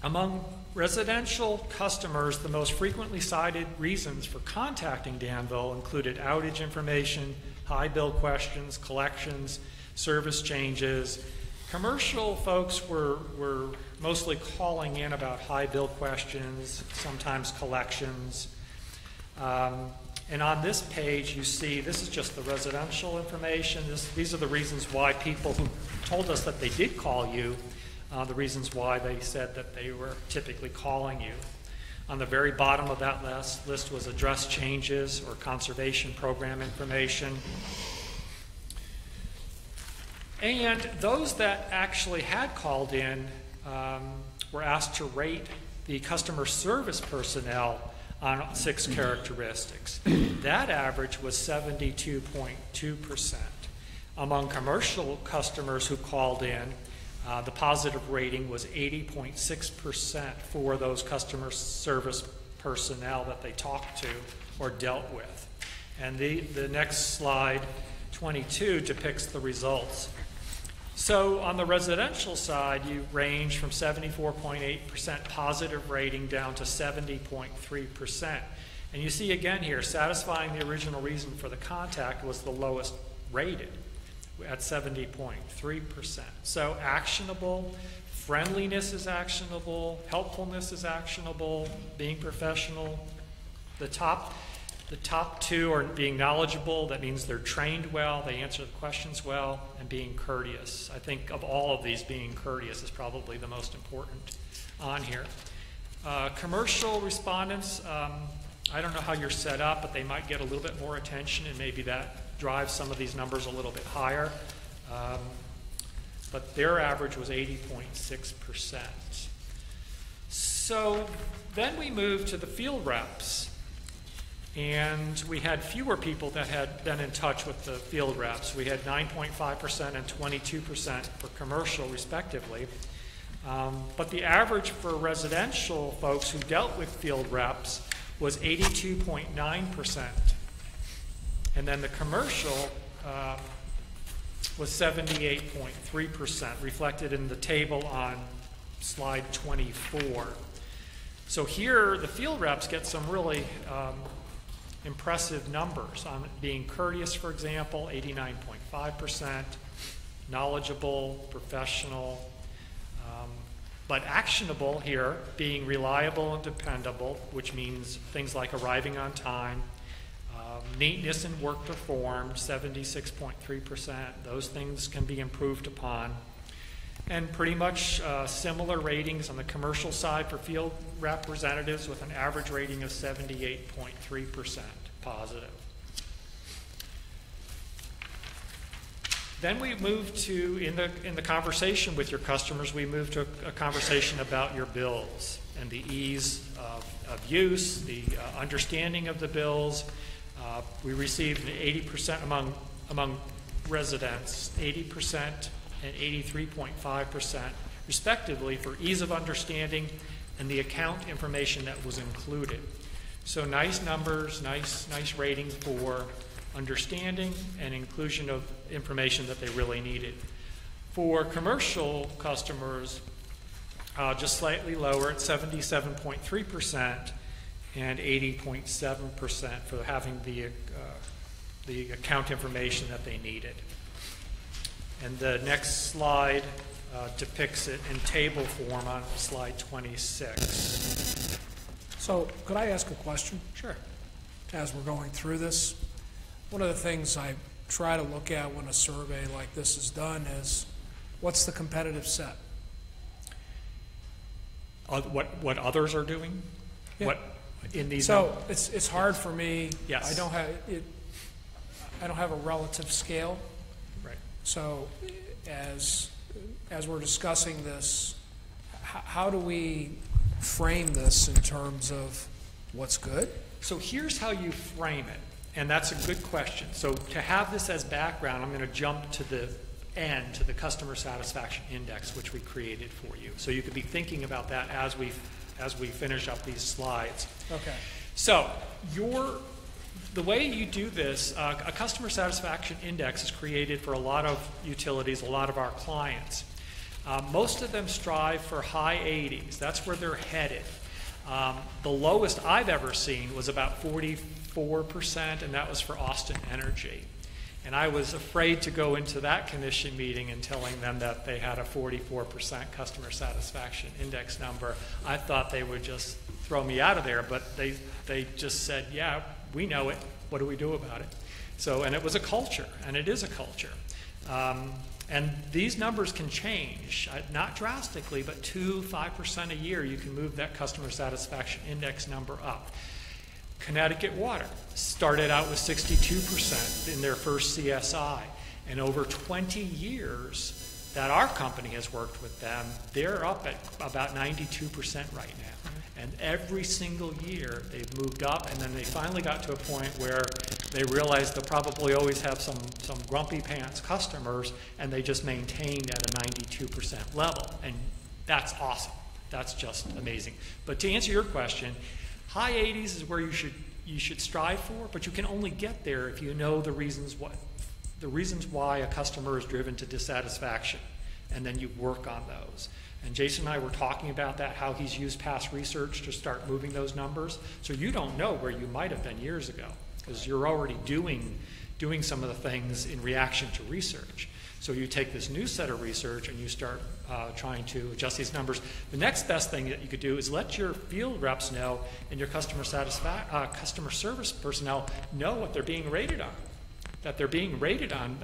among residential customers, the most frequently cited reasons for contacting Danville included outage information, high bill questions, collections, service changes, Commercial folks were mostly calling in about high bill questions, sometimes collections. And on this page, you see, this is just the residential information. These are the reasons why people who told us that they did call you, the reasons why they said that they were typically calling you. On the very bottom of that list was address changes or conservation program information. And those that actually had called in were asked to rate the customer service personnel on 6 characteristics. That average was 72.2%. Among commercial customers who called in, the positive rating was 80.6% for those customer service personnel that they talked to or dealt with. And the next slide, 22, depicts the results. So on the residential side, you range from 74.8% positive rating down to 70.3%. And you see again here, satisfying the original reason for the contact was the lowest rated at 70.3%. So actionable, friendliness is actionable, helpfulness is actionable, being professional. The top 2 are being knowledgeable. That means they're trained well, they answer the questions well, and being courteous. I think of all of these, being courteous is probably the most important on here. Commercial respondents, I don't know how you're set up, but they might get a little bit more attention, and maybe that drives some of these numbers a little bit higher. But their average was 80.6%. So then we moved to the field reps. And we had fewer people that had been in touch with the field reps. We had 9.5% and 22% for commercial, respectively. But the average for residential folks who dealt with field reps was 82.9%. And then the commercial was 78.3%, reflected in the table on slide 24. So here, the field reps get some really impressive numbers on being courteous, for example, 89.5%, knowledgeable, professional, but actionable here, being reliable and dependable, which means things like arriving on time, neatness and work performed, 76.3%. Those things can be improved upon. And pretty much similar ratings on the commercial side for field representatives with an average rating of 78.3% positive. Then we moved to, in the conversation with your customers, we moved to a conversation about your bills and the ease of use, the understanding of the bills. We received 80% among residents, 80% and 83.5%, respectively, for ease of understanding and the account information that was included. So nice numbers, nice ratings for understanding and inclusion of information that they really needed. For commercial customers, just slightly lower at 77.3% and 80.7% for having the account information that they needed. And the next slide depicts it in table form on slide 26. So could I ask a question? Sure. As we're going through this, one of the things I try to look at when a survey like this is done is what's the competitive set? What others are doing? Yeah. What in these? So it's hard for me. Yes. I don't have a relative scale. Right. So as we're discussing this, how do we frame this in terms of what's good? So here's how you frame it, and that's a good question. So to have this as background, I'm going to jump to the end, to the customer satisfaction index, which we created for you. So you could be thinking about that as we finish up these slides. Okay. So the way you do this, a customer satisfaction index is created for a lot of utilities, a lot of our clients. Most of them strive for high 80s. That's where they're headed. The lowest I've ever seen was about 44%, and that was for Austin Energy. And I was afraid to go into that commission meeting and telling them that they had a 44% customer satisfaction index number. I thought they would just throw me out of there, but they just said, yeah, we know it. What do we do about it? So, and it was a culture, and it is a culture. And these numbers can change, not drastically, but 2-5% a year. You can move that customer satisfaction index number up. Connecticut Water started out with 62% in their first CSI, and over 20 years that our company has worked with them, they're up at about 92% right now. And every single year they've moved up, and then they finally got to a point where they realized they'll probably always have some grumpy pants customers, and they just maintained at a 92% level. And that's awesome. That's just amazing. But to answer your question, high 80s is where you should strive for, but you can only get there if you know the reasons why a customer is driven to dissatisfaction, and then you work on those. And Jason and I were talking about that, how he's used past research to start moving those numbers. So you don't know where you might have been years ago, because you're already doing some of the things in reaction to research. So you take this new set of research and you start trying to adjust these numbers. The next best thing that you could do is let your field reps know and your customer service personnel know what they're being rated on. That they're being rated on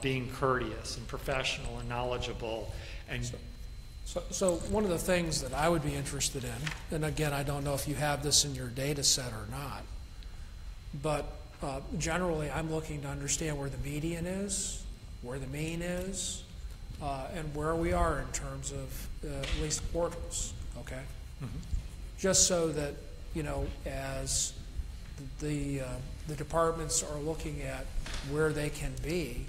being courteous and professional and knowledgeable. And So one of the things that I would be interested in, and again, I don't know if you have this in your data set or not, but generally I'm looking to understand where the median is, where the mean is, and where we are in terms of at least quarters, okay? Mm-hmm. Just so that, you know, as the departments are looking at where they can be,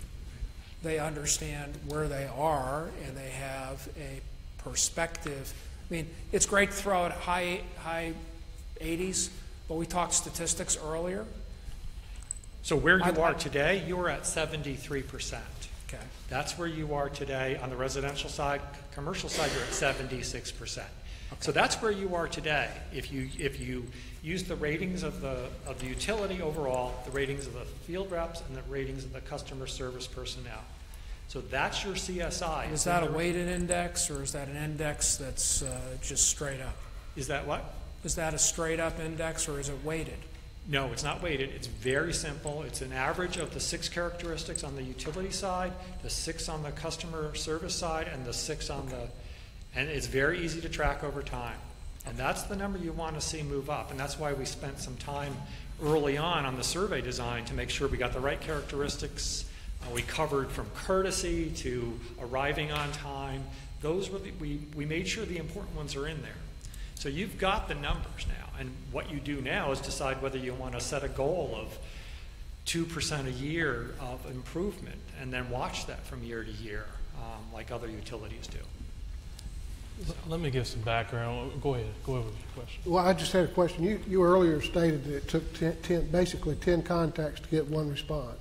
they understand where they are and they have a perspective. I mean, it's great to throw out high 80s, but we talked statistics earlier. So where you are today, you're at 73%. Okay. That's where you are today on the residential side. Commercial side, you're at 76%. Okay. So that's where you are today. If you use the ratings of the utility overall, the ratings of the field reps, and the ratings of the customer service personnel. So that's your CSI. Is that a weighted index, or is that an index that's just straight up? Is that what? Is that a straight up index, or is it weighted? No, it's not weighted. It's very simple. It's an average of the 6 characteristics on the utility side, the 6 on the customer service side, and the 6 on the... And it's very easy to track over time. And that's the number you want to see move up. And that's why we spent some time early on the survey design to make sure we got the right characteristics. We covered from courtesy to arriving on time. Those were we made sure the important ones are in there. So you've got the numbers now. And what you do now is decide whether you want to set a goal of 2% a year of improvement and then watch that from year to year like other utilities do. Let me give some background. Go ahead with your question. Well, I just had a question. You earlier stated that it took basically 10 contacts to get one response.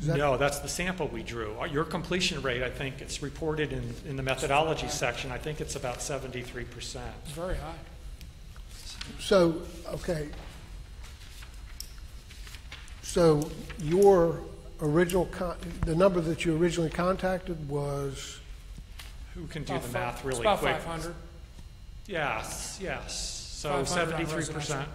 No, that's the sample we drew. Your completion rate, I think it's reported in the methodology section, I think it's about 73%. It's very high. So, okay. So your original, the number that you originally contacted was? Who can do the math really quick? It's quick? about 500. Yes. So 73%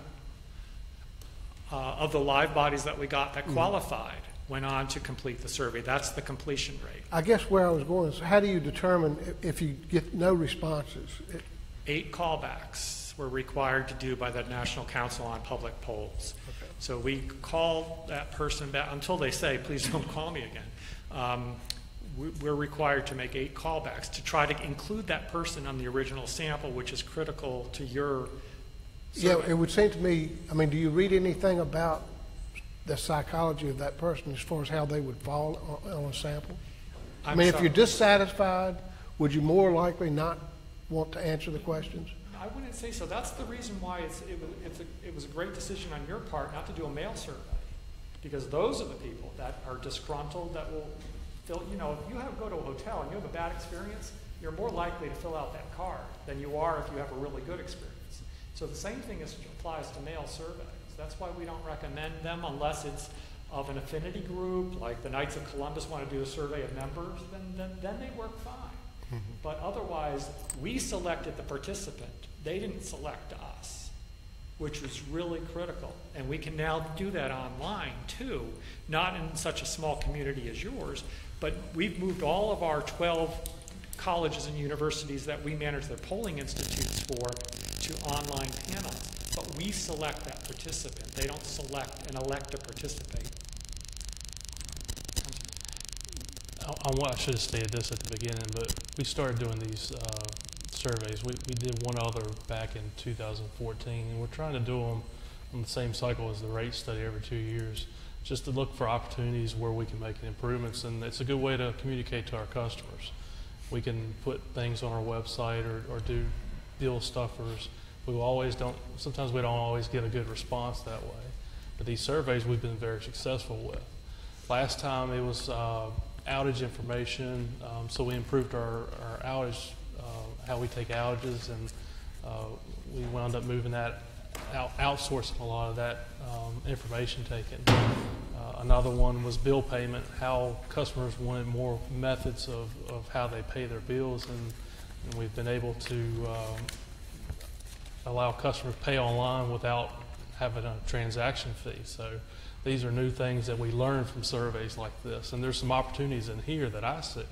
of the live bodies that we got that qualified went on to complete the survey. That's the completion rate. I guess where I was going is, how do you determine if you get no responses? 8 callbacks were required to do by the National Council on Public Polls. Okay. So we call that person back until they say, please don't call me again. We're required to make 8 callbacks to try to include that person on the original sample, which is critical to your survey. Yeah, it would seem to me, I mean, do you read anything about the psychology of that person as far as how they would fall on a sample? I mean, if you're dissatisfied, would you more likely not want to answer the questions? I wouldn't say so. That's the reason why it was a great decision on your part not to do a mail survey, because those are the people that are disgruntled, that will fill, you know, if you go to a hotel and you have a bad experience, you're more likely to fill out that card than you are if you have a really good experience. So the same thing applies to mail surveys. That's why we don't recommend them unless it's of an affinity group, like the Knights of Columbus want to do a survey of members, then they work fine. But otherwise, we selected the participant. They didn't select us, which was really critical. And we can now do that online too, not in such a small community as yours, but we've moved all of our 12 colleges and universities that we manage their polling institutes for to online panels. But we select that participant. They don't select and elect to participate. I should have stated this at the beginning, but we started doing these surveys. We did one other back in 2014, and we're trying to do them on the same cycle as the rate study every 2 years, just to look for opportunities where we can make improvements. And it's a good way to communicate to our customers. We can put things on our website or do deal stuffers. Sometimes we don't always get a good response that way. But these surveys we've been very successful with. Last time it was outage information, so we improved our outage, how we take outages, and we wound up moving that outsourcing a lot of that information taken. Another one was bill payment, how customers wanted more methods of how they pay their bills, and we've been able to allow customers to pay online without having a transaction fee. So these are new things that we learn from surveys like this, and there's some opportunities in here that I see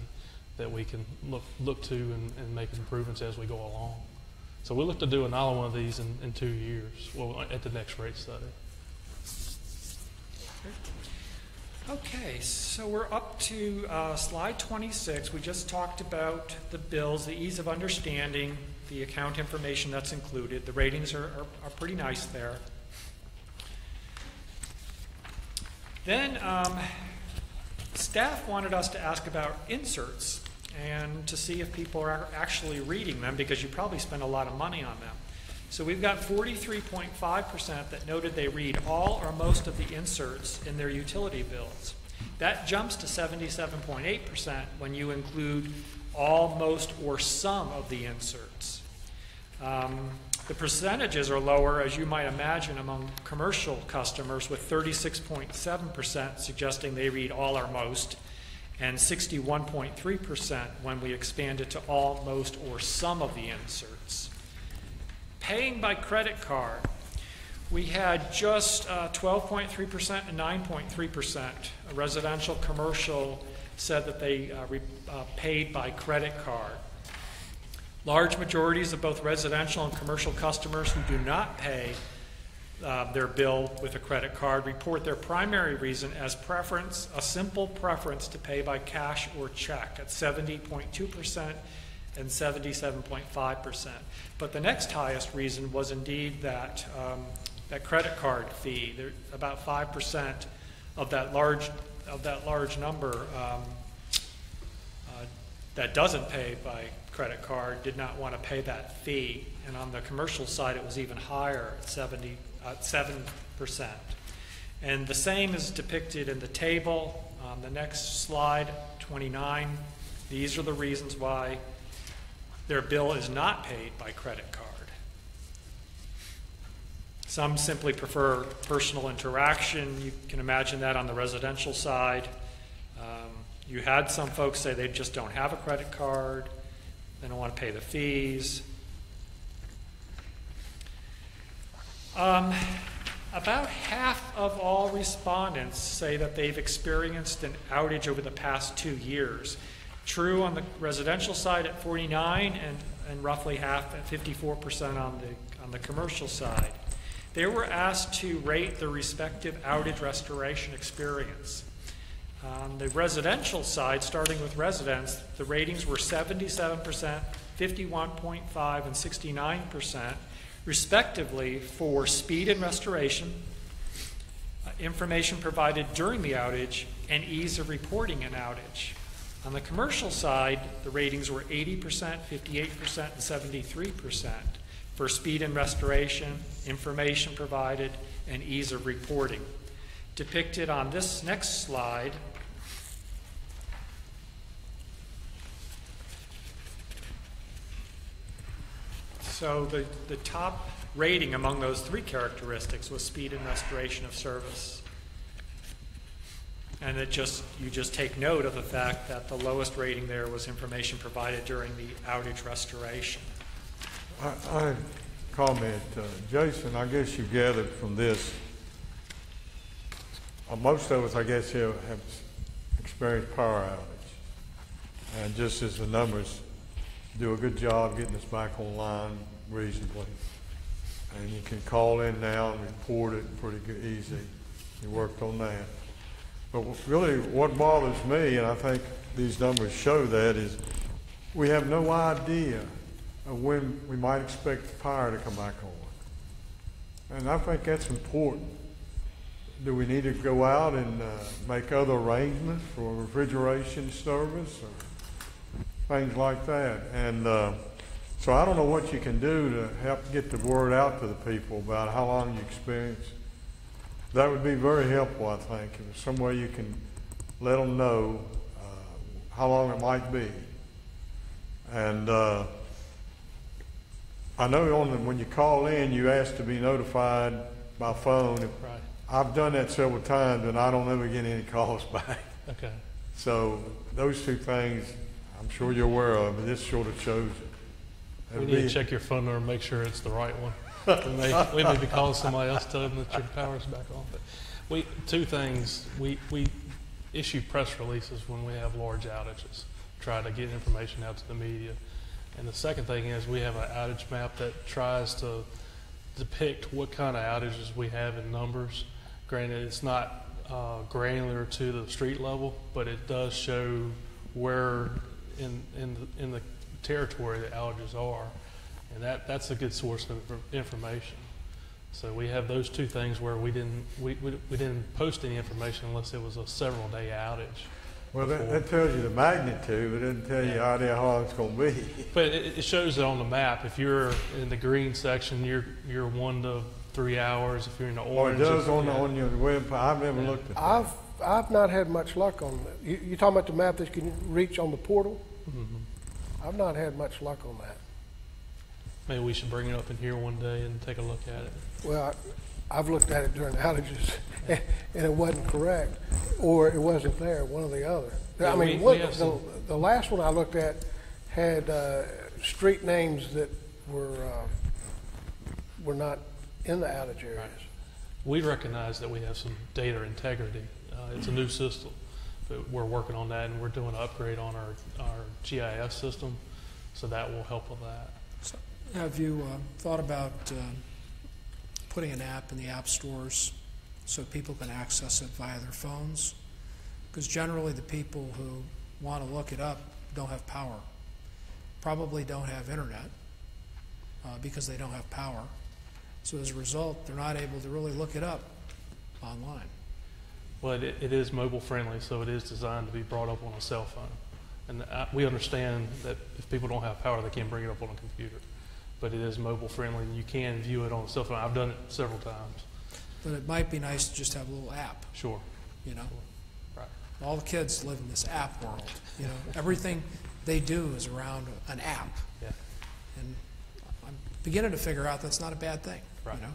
that we can look to and make improvements as we go along. So we look to do another one of these in 2 years, well, at the next rate study. Okay, so we're up to slide 26. We just talked about the bills, the ease of understanding, the account information that's included. The ratings are pretty nice there. Then staff wanted us to ask about inserts and to see if people are actually reading them, because you probably spend a lot of money on them. So we've got 43.5% that noted they read all or most of the inserts in their utility bills. That jumps to 77.8% when you include all, most, or some of the inserts. The percentages are lower, as you might imagine, among commercial customers, with 36.7% suggesting they read all or most, and 61.3% when we expand it to all, most, or some of the inserts. Paying by credit card, we had just 12.3% and 9.3%. Residential, commercial said that they paid by credit card. Large majorities of both residential and commercial customers who do not pay their bill with a credit card report their primary reason as preference, a simple preference to pay by cash or check at 70.2% and 77.5%. But the next highest reason was indeed that credit card fee. There, about 5% of that large number that doesn't pay by credit card did not want to pay that fee. And on the commercial side, it was even higher at 7%. And the same is depicted in the table on the next slide, 29. These are the reasons why their bill is not paid by credit card. Some simply prefer personal interaction. You can imagine that on the residential side. You had some folks say they just don't have a credit card. They don't want to pay the fees. About half of all respondents say that they've experienced an outage over the past 2 years. True on the residential side at 49%, and roughly half at 54% on the commercial side. They were asked to rate their respective outage restoration experience. On the residential side, starting with residents, the ratings were 77%, 51.5%, and 69%, respectively, for speed and restoration, information provided during the outage, and ease of reporting an outage. On the commercial side, the ratings were 80%, 58%, and 73% for speed and restoration, information provided, and ease of reporting. Depicted on this next slide so the top rating among those three characteristics was speed and restoration of service. And you just take note of the fact that the lowest rating there was information provided during the outage restoration. I comment, Jason, I guess you gathered from this, most of us, I guess, have experienced power outage. And just as the numbers do a good job getting us back online reasonably. And you can call in now and report it pretty good, easy. You worked on that. But really what bothers me, and I think these numbers show that, is we have no idea of when we might expect the power to come back on. And I think that's important. Do we need to go out and make other arrangements for refrigeration service or things like that? And so I don't know what you can do to help get the word out to the people about how long you experience. That would be very helpful, I think. If there's some way you can let them know how long it might be. And I know when you call in, you ask to be notified by phone. Right. I've done that several times, and I don't ever get any calls back. Okay. So those two things, I'm sure you're aware of, but this sort of shows it. We need to check your phone number and make sure it's the right one. We may be calling somebody else, tell them that your power's back on. But two things. We issue press releases when we have large outages, try to get information out to the media. And the second thing is we have an outage map that tries to depict what kind of outages we have in numbers. Granted, it's not granular to the street level, but it does show where in the territory the outages are. And that's a good source of information. So we have those two things where we didn't post any information unless it was a several day outage. Well, that tells you the magnitude, but it doesn't tell you the idea how long it's going to be. But it shows it on the map. If you're in the green section, you're 1 to 3 hours. If you're in the orange, it does on your web. I've never looked at that. I've not had much luck on that. You talking about the map that you can reach on the portal? Mm-hmm. I've not had much luck on that. Maybe we should bring it up in here one day and take a look at it. Well, I've looked at it during the outages, and it wasn't correct, or it wasn't there, one or the other. Yeah, I mean, the last one I looked at had street names that were not in the outage areas. Right. We recognize that we have some data integrity. It's a new system, but we're working on that, and we're doing an upgrade on our GIS system, so that will help with that. So have you thought about putting an app in the app stores so people can access it via their phones? Because generally the people who want to look it up don't have power, probably don't have internet because they don't have power. So as a result, they're not able to really look it up online. Well, it is mobile friendly, so it is designed to be brought up on a cell phone. And we understand that if people don't have power, they can't bring it up on a computer. But it is mobile friendly, and you can view it on a cell phone. I've done it several times. But it might be nice to just have a little app. Sure. You know? Right. All the kids live in this app world. You know, everything they do is around an app. Yeah. And I'm beginning to figure out that's not a bad thing. Right. You know?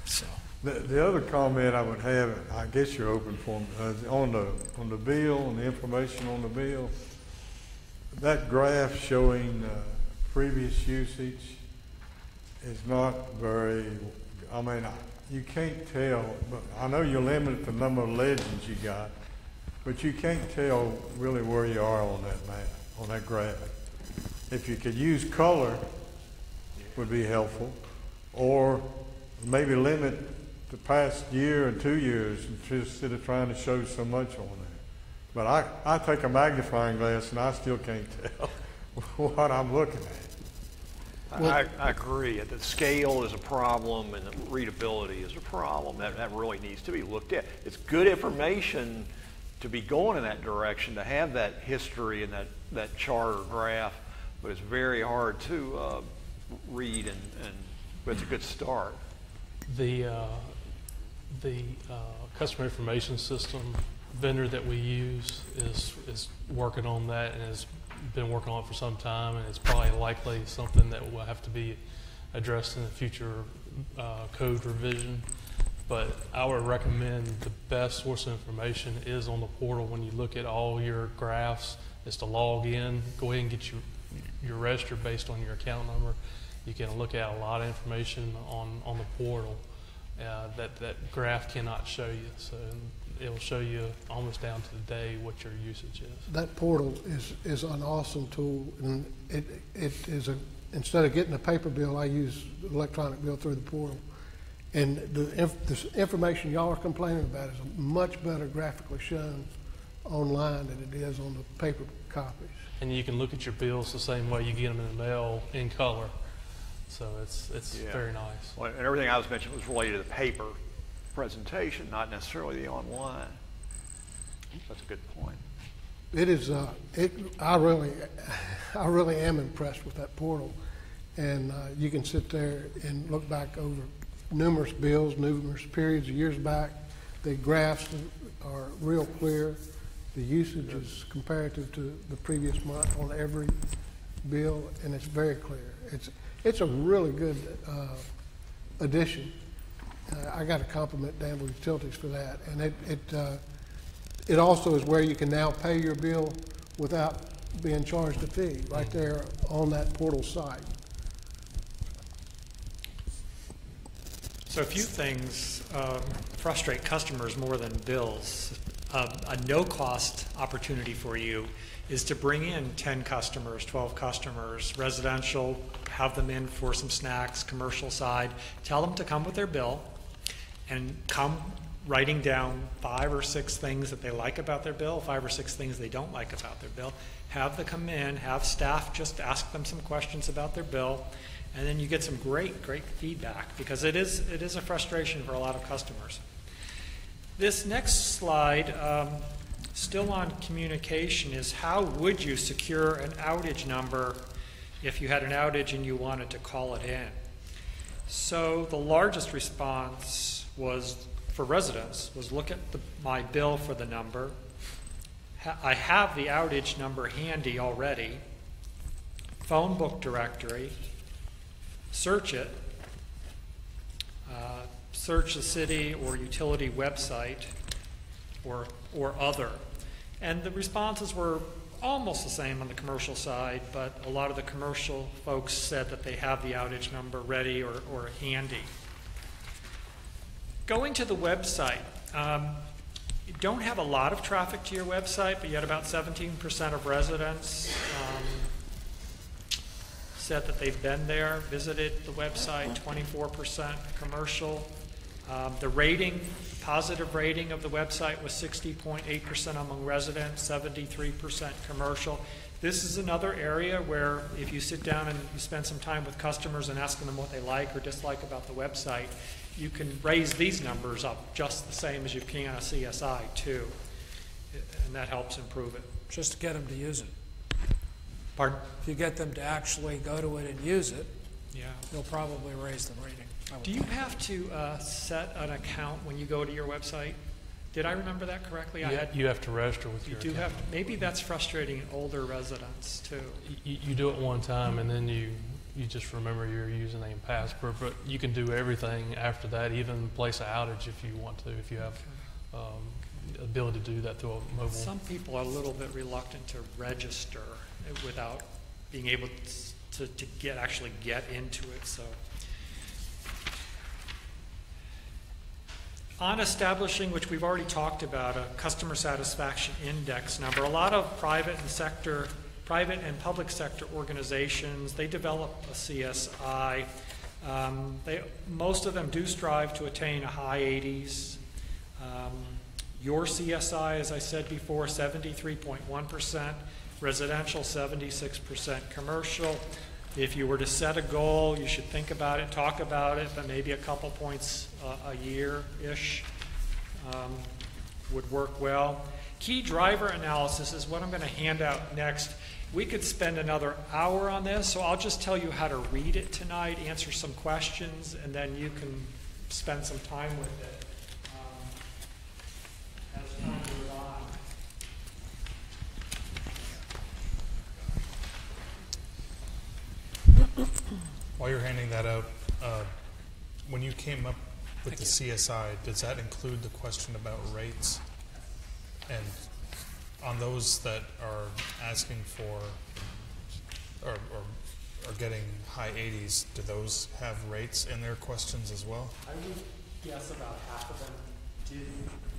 So. The other comment I would have, I guess you're open for on the bill, on the information on the bill, that graph showing previous usage is not very, I mean, you can't tell, but I know you're limited to the number of legends you got, but you can't tell really where you are on that map, on that graph. If you could use color, would be helpful, or maybe limit the past year and 2 years instead of trying to show so much on there. But I take a magnifying glass and I still can't tell what I'm looking at. I agree. The scale is a problem and the readability is a problem. That really needs to be looked at. It's good information to be going in that direction, to have that history and that chart or graph, but it's very hard to read, but it's a good start. The customer information system vendor that we use is working on that and has been working on it for some time, and it's probably likely something that will have to be addressed in the future code revision. But I would recommend the best source of information is on the portal. When you look at all your graphs, is to log in, go ahead and get your register based on your account number. You can look at a lot of information on the portal that graph cannot show you. So it will show you almost down to the day what your usage is. That portal is an awesome tool, and it is instead of getting a paper bill, I use electronic bill through the portal. And the information y'all are complaining about is much better graphically shown online than it is on the paper copies. And you can look at your bills the same way you get them in the mail in color. So it's very nice. Well, and everything I was mentioning was related to the paper presentation, not necessarily the online. That's a good point. It is. I really am impressed with that portal, and you can sit there and look back over numerous bills, numerous periods of years back. The graphs are real clear. The usage is comparative to the previous month on every bill, and it's very clear. It's a really good addition. I got to compliment Danville Utilities for that, and it also is where you can now pay your bill without being charged a fee right there on that portal site. So a few things frustrate customers more than bills. A no-cost opportunity for you is to bring in 10 customers, 12 customers, residential, have them in for some snacks, commercial side, tell them to come with their bill and come writing down 5 or 6 things that they like about their bill, 5 or 6 things they don't like about their bill. Have them come in, have staff just ask them some questions about their bill, and then you get some great feedback, because it is a frustration for a lot of customers. This next slide, still on communication, is how would you secure an outage number if you had an outage and you wanted to call it in? So the largest response was for residents was look at my bill for the number. I have the outage number handy already. Phone book directory. Search it. Search the city or utility website or other. And the responses were almost the same on the commercial side, but a lot of the commercial folks said that they have the outage number ready or handy. Going to the website. You don't have a lot of traffic to your website, but you had about 17% of residents said that they've been there, visited the website, 24% commercial. The rating, positive rating of the website was 60.8% among residents, 73% commercial. This is another area where if you sit down and you spend some time with customers and asking them what they like or dislike about the website, you can raise these numbers up just the same as you can on a CSI too, and that helps improve it. Just to get them to use it. Pardon? If you get them to actually go to it and use it, Yeah. you'll probably raise the rating. Do you have to set an account when you go to your website? Did I remember that correctly? You have to register with your account. Have to, maybe that's frustrating older residents too. You do it one time and then you just remember your username and password, but you can do everything after that, even place an outage if you want to, if you have ability to do that through a mobile. Some people are a little bit reluctant to register without being able to actually get into it. So, on establishing, which we've already talked about, a customer satisfaction index number, a lot of private and public sector organizations, they develop a CSI. Most of them do strive to attain a high 80s. Your CSI, as I said before, 73.1%, residential 76%, commercial. If you were to set a goal, you should think about it, talk about it, but maybe a couple points a year-ish would work well. Key driver analysis is what I'm going to hand out next. We could spend another hour on this, so I'll just tell you how to read it tonight, answer some questions, and then you can spend some time with it as time goes on. While you're handing that out, when you came up With the CSI, does that include the question about rates? And on those that are asking for or are getting high 80s, do those have rates in their questions as well? I would guess about half of them did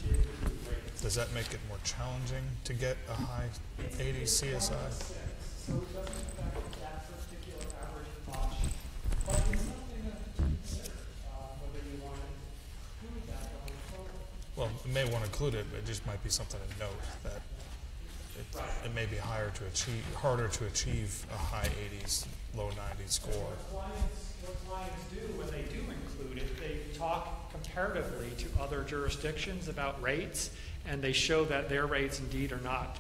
include rates. Does that make it more challenging to get a high 80 CSI? So it doesn't affect that particular average cost, but it's something to consider, whether you want to include that going forward. Well, you may want to include it, but it just might be something to note that it may be harder to achieve a high 80s, low 90s score. What clients do when they do include it, they talk comparatively to other jurisdictions about rates, and they show that their rates indeed are not.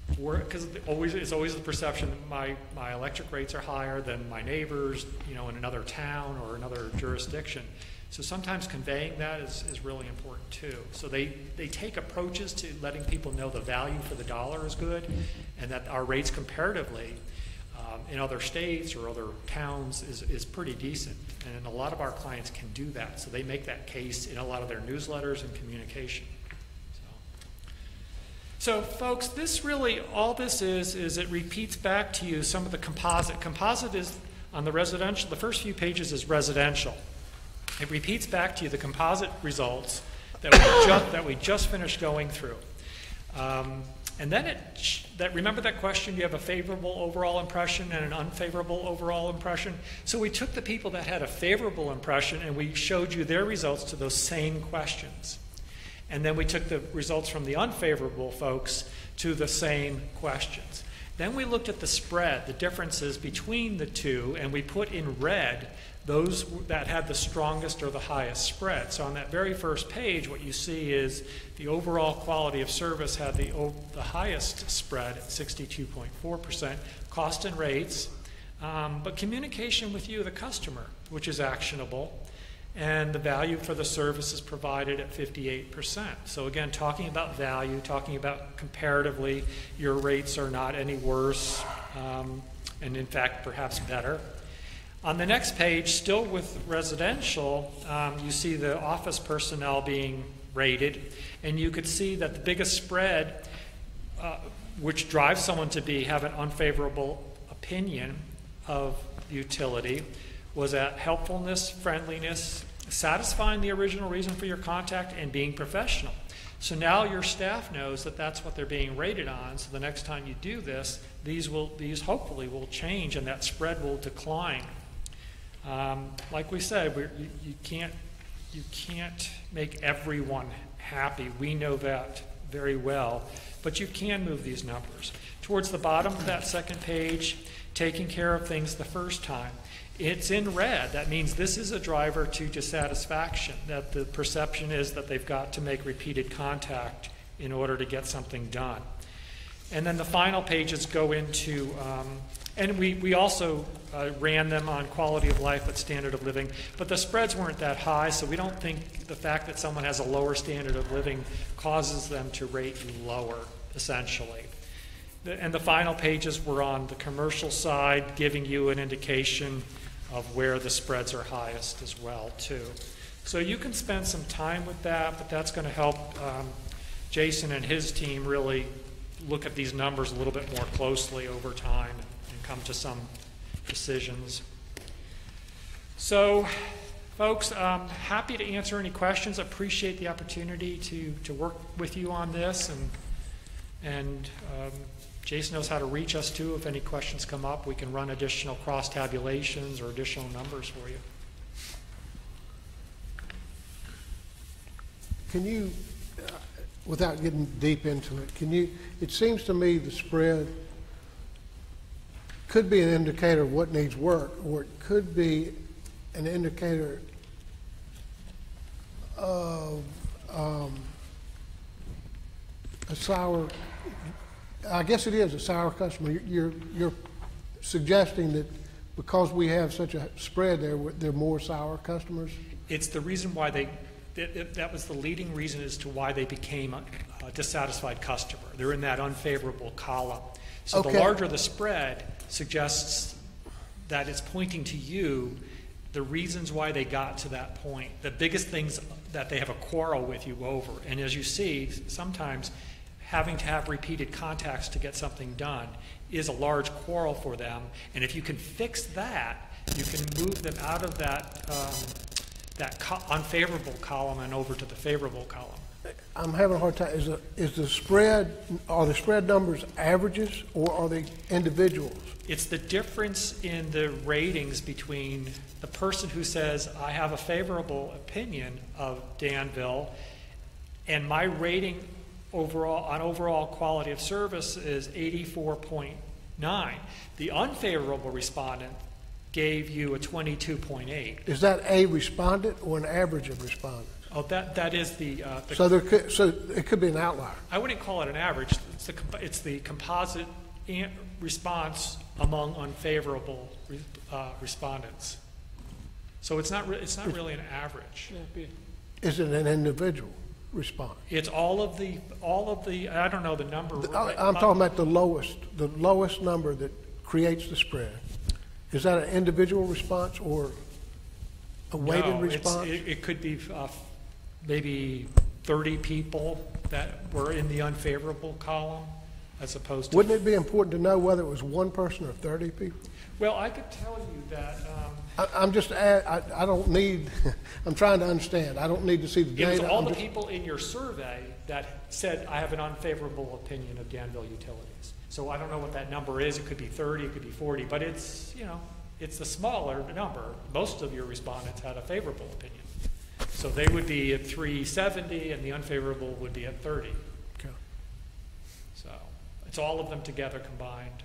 Because it's always the perception that my electric rates are higher than my neighbors, in another town or another jurisdiction. So sometimes conveying that is really important too. So they take approaches to letting people know the value for the dollar is good, and that our rates comparatively in other states or other towns is pretty decent. And a lot of our clients can do that. So they make that case in a lot of their newsletters and communication. So folks, all this is it repeats back to you some of the composite. Composite is on the residential, the first few pages is residential. It repeats back to you the composite results that we just finished going through. And then remember that question, do you have a favorable overall impression and an unfavorable overall impression? So we took the people that had a favorable impression and we showed you their results to those same questions. And then we took the results from the unfavorable folks to the same questions. Then we looked at the spread, the differences between the two, and we put in red those that had the strongest or the highest spread. So on that very first page, what you see is the overall quality of service had the highest spread at 62.4%, cost and rates, but communication with you, the customer, which is actionable, and the value for the services provided at 58%. So again, talking about value, talking about comparatively, your rates are not any worse, and in fact, perhaps better. On the next page, still with residential, you see the office personnel being rated, and you could see that the biggest spread, which drives someone to have an unfavorable opinion of utility, was at helpfulness, friendliness, satisfying the original reason for your contact, and being professional. So now your staff knows that that's what they're being rated on. So the next time you do this, these hopefully will change, and that spread will decline. Like we said, you can't make everyone happy. We know that very well, but you can move these numbers. Towards the bottom of that second page, taking care of things the first time. It's in red. That means this is a driver to dissatisfaction, that the perception is that they've got to make repeated contact in order to get something done. And then the final pages go into, and we also ran them on quality of life and standard of living, but the spreads weren't that high, so we don't think the fact that someone has a lower standard of living causes them to rate you lower, essentially. And the final pages were on the commercial side, giving you an indication of where the spreads are highest as well, too. So you can spend some time with that, but that's going to help Jason and his team really look at these numbers a little bit more closely over time and come to some decisions. So, folks, I'm happy to answer any questions. Appreciate the opportunity to work with you on this, and Jason knows how to reach us too. If any questions come up, we can run additional cross tabulations or additional numbers for you. Can you, without getting deep into it, it seems to me the spread could be an indicator of what needs work, or it could be an indicator of a sour, I guess it is a sour customer. You're suggesting that because we have such a spread there, they're more sour customers? It's the reason why that was the leading reason as to why they became a dissatisfied customer. They're in that unfavorable column. So okay. The larger the spread suggests that it's pointing to you the reasons why they got to that point, the biggest things that they have a quarrel with you over. And as you see, sometimes having to have repeated contacts to get something done is a large quarrel for them. And if you can fix that, you can move them out of that, unfavorable column and over to the favorable column. I'm having a hard time. Is the spread, are the spread numbers averages or are they individuals? It's the difference in the ratings between the person who says, I have a favorable opinion of Danville, and my rating overall on overall quality of service is 84.9. The unfavorable respondent gave you a 22.8. Is that a respondent or an average of respondents? Oh, that is the So it could be an outlier. I wouldn't call it an average. It's the composite response among unfavorable respondents. So it's not really an average. Is it an individual response? It's all of the I don't know the number. I'm talking about the lowest number that creates the spread. Is that an individual response or a weighted response? It could be maybe 30 people that were in the unfavorable column, as opposed to. Wouldn't it be important to know whether it was one person or 30 people? Well, I could tell you that. I don't need. I'm trying to understand. I don't need to see the data. It was all the people in your survey that said, I have an unfavorable opinion of Danville Utilities. So I don't know what that number is. It could be 30, it could be 40, but it's a smaller number. Most of your respondents had a favorable opinion. So they would be at 370 and the unfavorable would be at 30. Okay. So it's all of them together combined.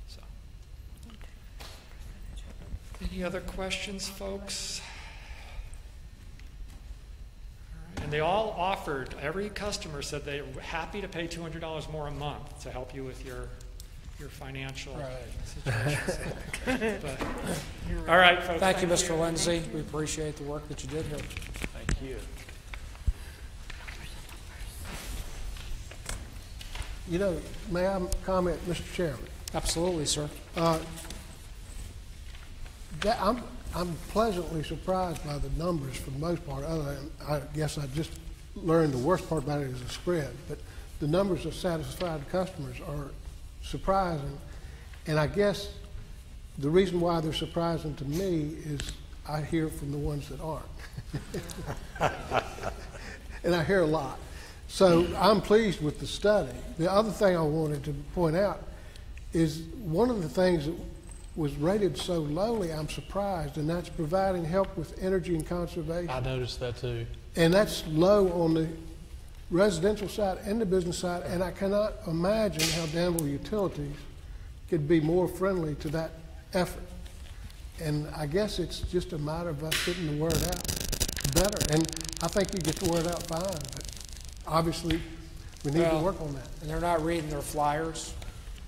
So. Any other questions, folks? And they all offered, every customer said they were happy to pay $200 more a month to help you with your financial situation. But, all right, folks. Thank you, Mr. Lindsay. We appreciate the work that you did here. Thank you. May I comment, Mr. Chairman? Absolutely, sir. I'm pleasantly surprised by the numbers for the most part, other than I guess I just learned the worst part about it is the spread. But the numbers of satisfied customers are surprising. And I guess the reason why they're surprising to me is I hear from the ones that aren't. And I hear a lot. So I'm pleased with the study. The other thing I wanted to point out is one of the things that was rated so lowly, I'm surprised, and that's providing help with energy and conservation. I noticed that too. And that's low on the residential side and the business side, and I cannot imagine how Danville Utilities could be more friendly to that effort. And I guess it's just a matter of us getting the word out better. And I think you get the word out fine, but obviously we need to work on that. And they're not reading their flyers,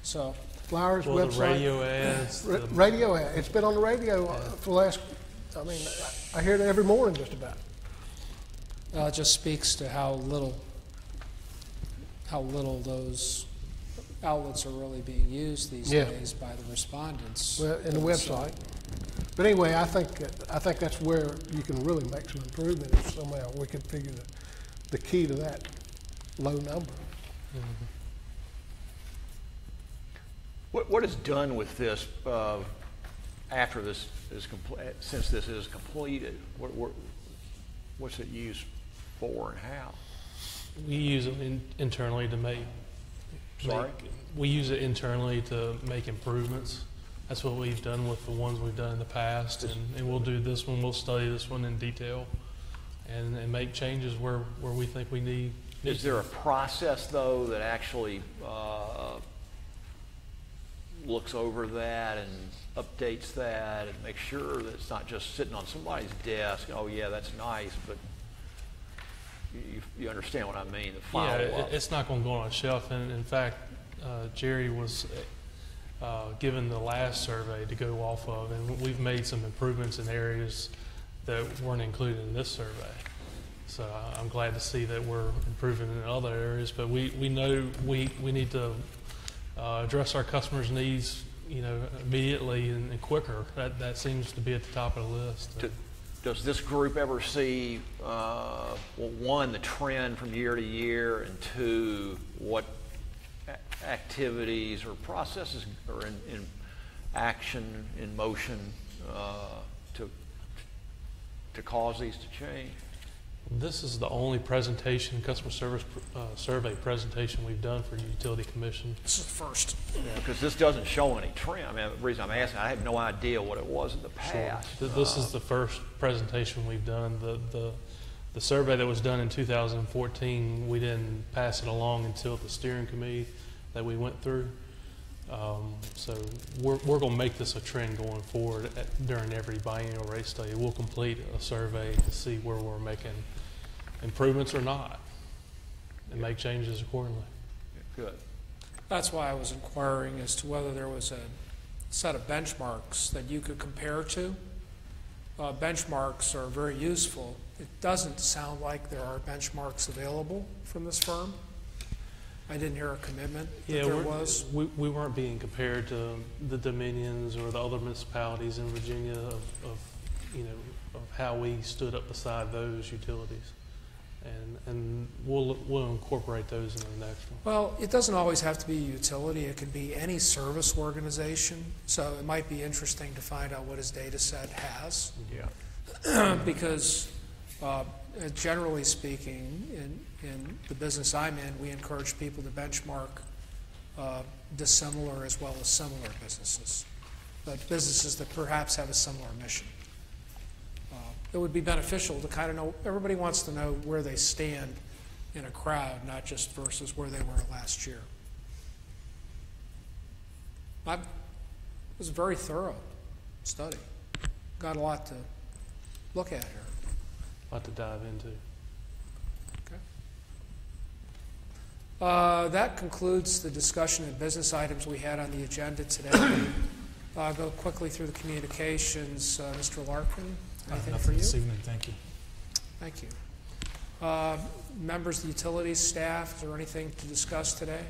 so. Flyers, Well, website. the radio ads. Radio ad. It's been on the radio for the last, I hear it every morning just about. It just speaks to how little those outlets are really being used these days by the respondents. Well, in the website. But anyway, I think that's where you can really make some improvement if somehow we can figure the key to that low number. Mm-hmm. What is done with this after this is since this is completed? What's it used for and how? We use it internally to we use it internally to make improvements. That's what we've done with the ones we've done in the past, and we'll do this one. We'll study this one in detail and make changes where we think we need. Is there a process, though, that actually looks over that and updates that and makes sure that it's not just sitting on somebody's desk? Oh, yeah, that's nice, but you understand what I mean, the follow-up. It's not going to go on a shelf. And in fact, Jerry was given the last survey to go off of, and we've made some improvements in areas that weren't included in this survey. So I'm glad to see that we're improving in other areas, but we know we need to address our customers' needs immediately and quicker. That seems to be at the top of the list. Does this group ever see, well, one, the trend from year to year, and two, what activities or processes are in action, in motion to cause these to change? This is the only presentation, customer service survey presentation we've done for the Utility Commission. This is the first. Because this doesn't show any trend. I mean, the reason I'm asking, I have no idea what it was in the past. Sure. This is the first presentation we've done. The survey that was done in 2014, we didn't pass it along until the steering committee that we went through. So we're going to make this a trend going forward during every biennial rate study. We'll complete a survey to see where we're making improvements or not, and make changes accordingly. Good. That's why I was inquiring as to whether there was a set of benchmarks that you could compare to. Benchmarks are very useful. It doesn't sound like there are benchmarks available from this firm. I didn't hear a commitment that there was. We weren't being compared to the Dominions or the other municipalities in Virginia of how we stood up beside those utilities, and we'll incorporate those in the next one. Well, it doesn't always have to be a utility. It could be any service organization. So it might be interesting to find out what his data set has. Yeah. Because generally speaking, in the business I'm in, we encourage people to benchmark dissimilar as well as similar businesses, but businesses that perhaps have a similar mission. It would be beneficial to kind of know, everybody wants to know where they stand in a crowd, not just versus where they were last year. It was a very thorough study. Got a lot to look at here. A lot to dive into. That concludes the discussion of business items we had on the agenda today. I'll go quickly through the communications. Mr. Larkin, anything for you? This evening, thank you. Thank you. Members of the utilities staff, is there anything to discuss today?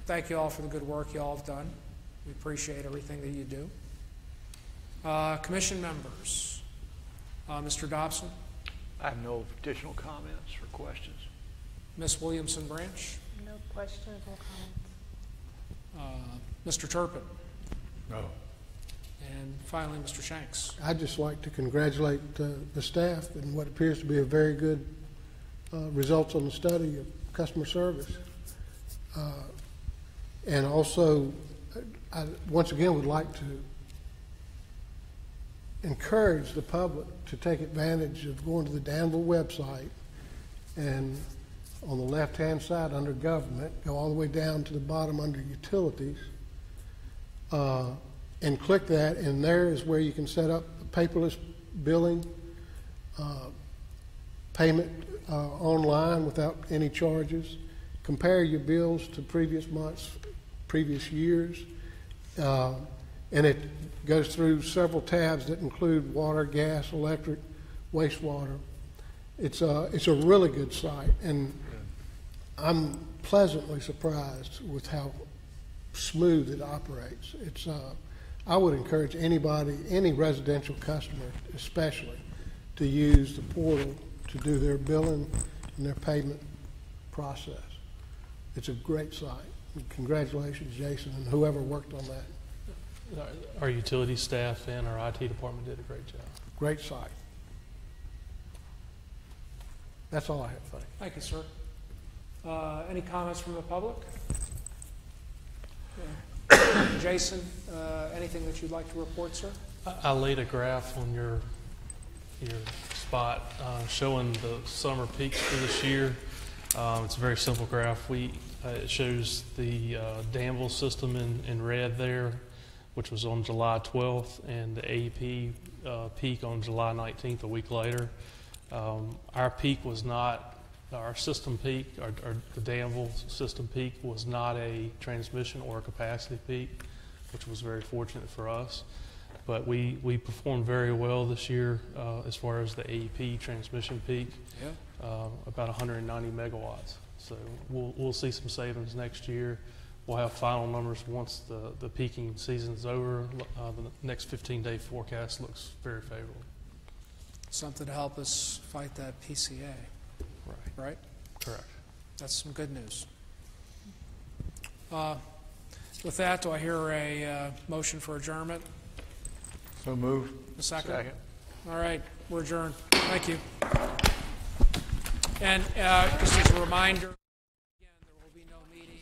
Thank you all for the good work you all have done. We appreciate everything that you do. Commission members, Mr. Dobson? I have no additional comments or questions. Ms. Williamson Branch? No questions or comments. Mr. Turpin? No. And finally, Mr. Shanks. I'd just like to congratulate the staff and what appears to be a very good results on the study of customer service. And also, I once again would like to encourage the public to take advantage of going to the Danville website and on the left-hand side under government, go all the way down to the bottom under utilities, and click that, and there is where you can set up paperless billing, payment online without any charges, compare your bills to previous months, previous years, and it goes through several tabs that include water, gas, electric, wastewater. It's a really good site, and I'm pleasantly surprised with how smooth it operates. I would encourage anybody, any residential customer especially, to use the portal to do their billing and their payment process. It's a great site. And congratulations, Jason, and whoever worked on that. Our utility staff and our IT department did a great job. Great site. That's all I have. Thank you, sir. Any comments from the public? Jason, anything that you'd like to report, sir? I laid a graph on your spot showing the summer peaks for this year. It's a very simple graph. It shows the Danville system in red there, which was on July 12th, and the AEP peak on July 19th, a week later. Our peak was not, our system peak, or the Danville system peak was not a transmission or a capacity peak, which was very fortunate for us. But we performed very well this year as far as the AEP transmission peak, about 190 megawatts. So we'll see some savings next year. we'll have final numbers once the peaking season's over. The next 15-day forecast looks very favorable. Something to help us fight that PCA, right? Correct. That's some good news. With that, do I hear a motion for adjournment? So moved. A second? Second. All right, we're adjourned. Thank you. And just as a reminder, again, there will be no meeting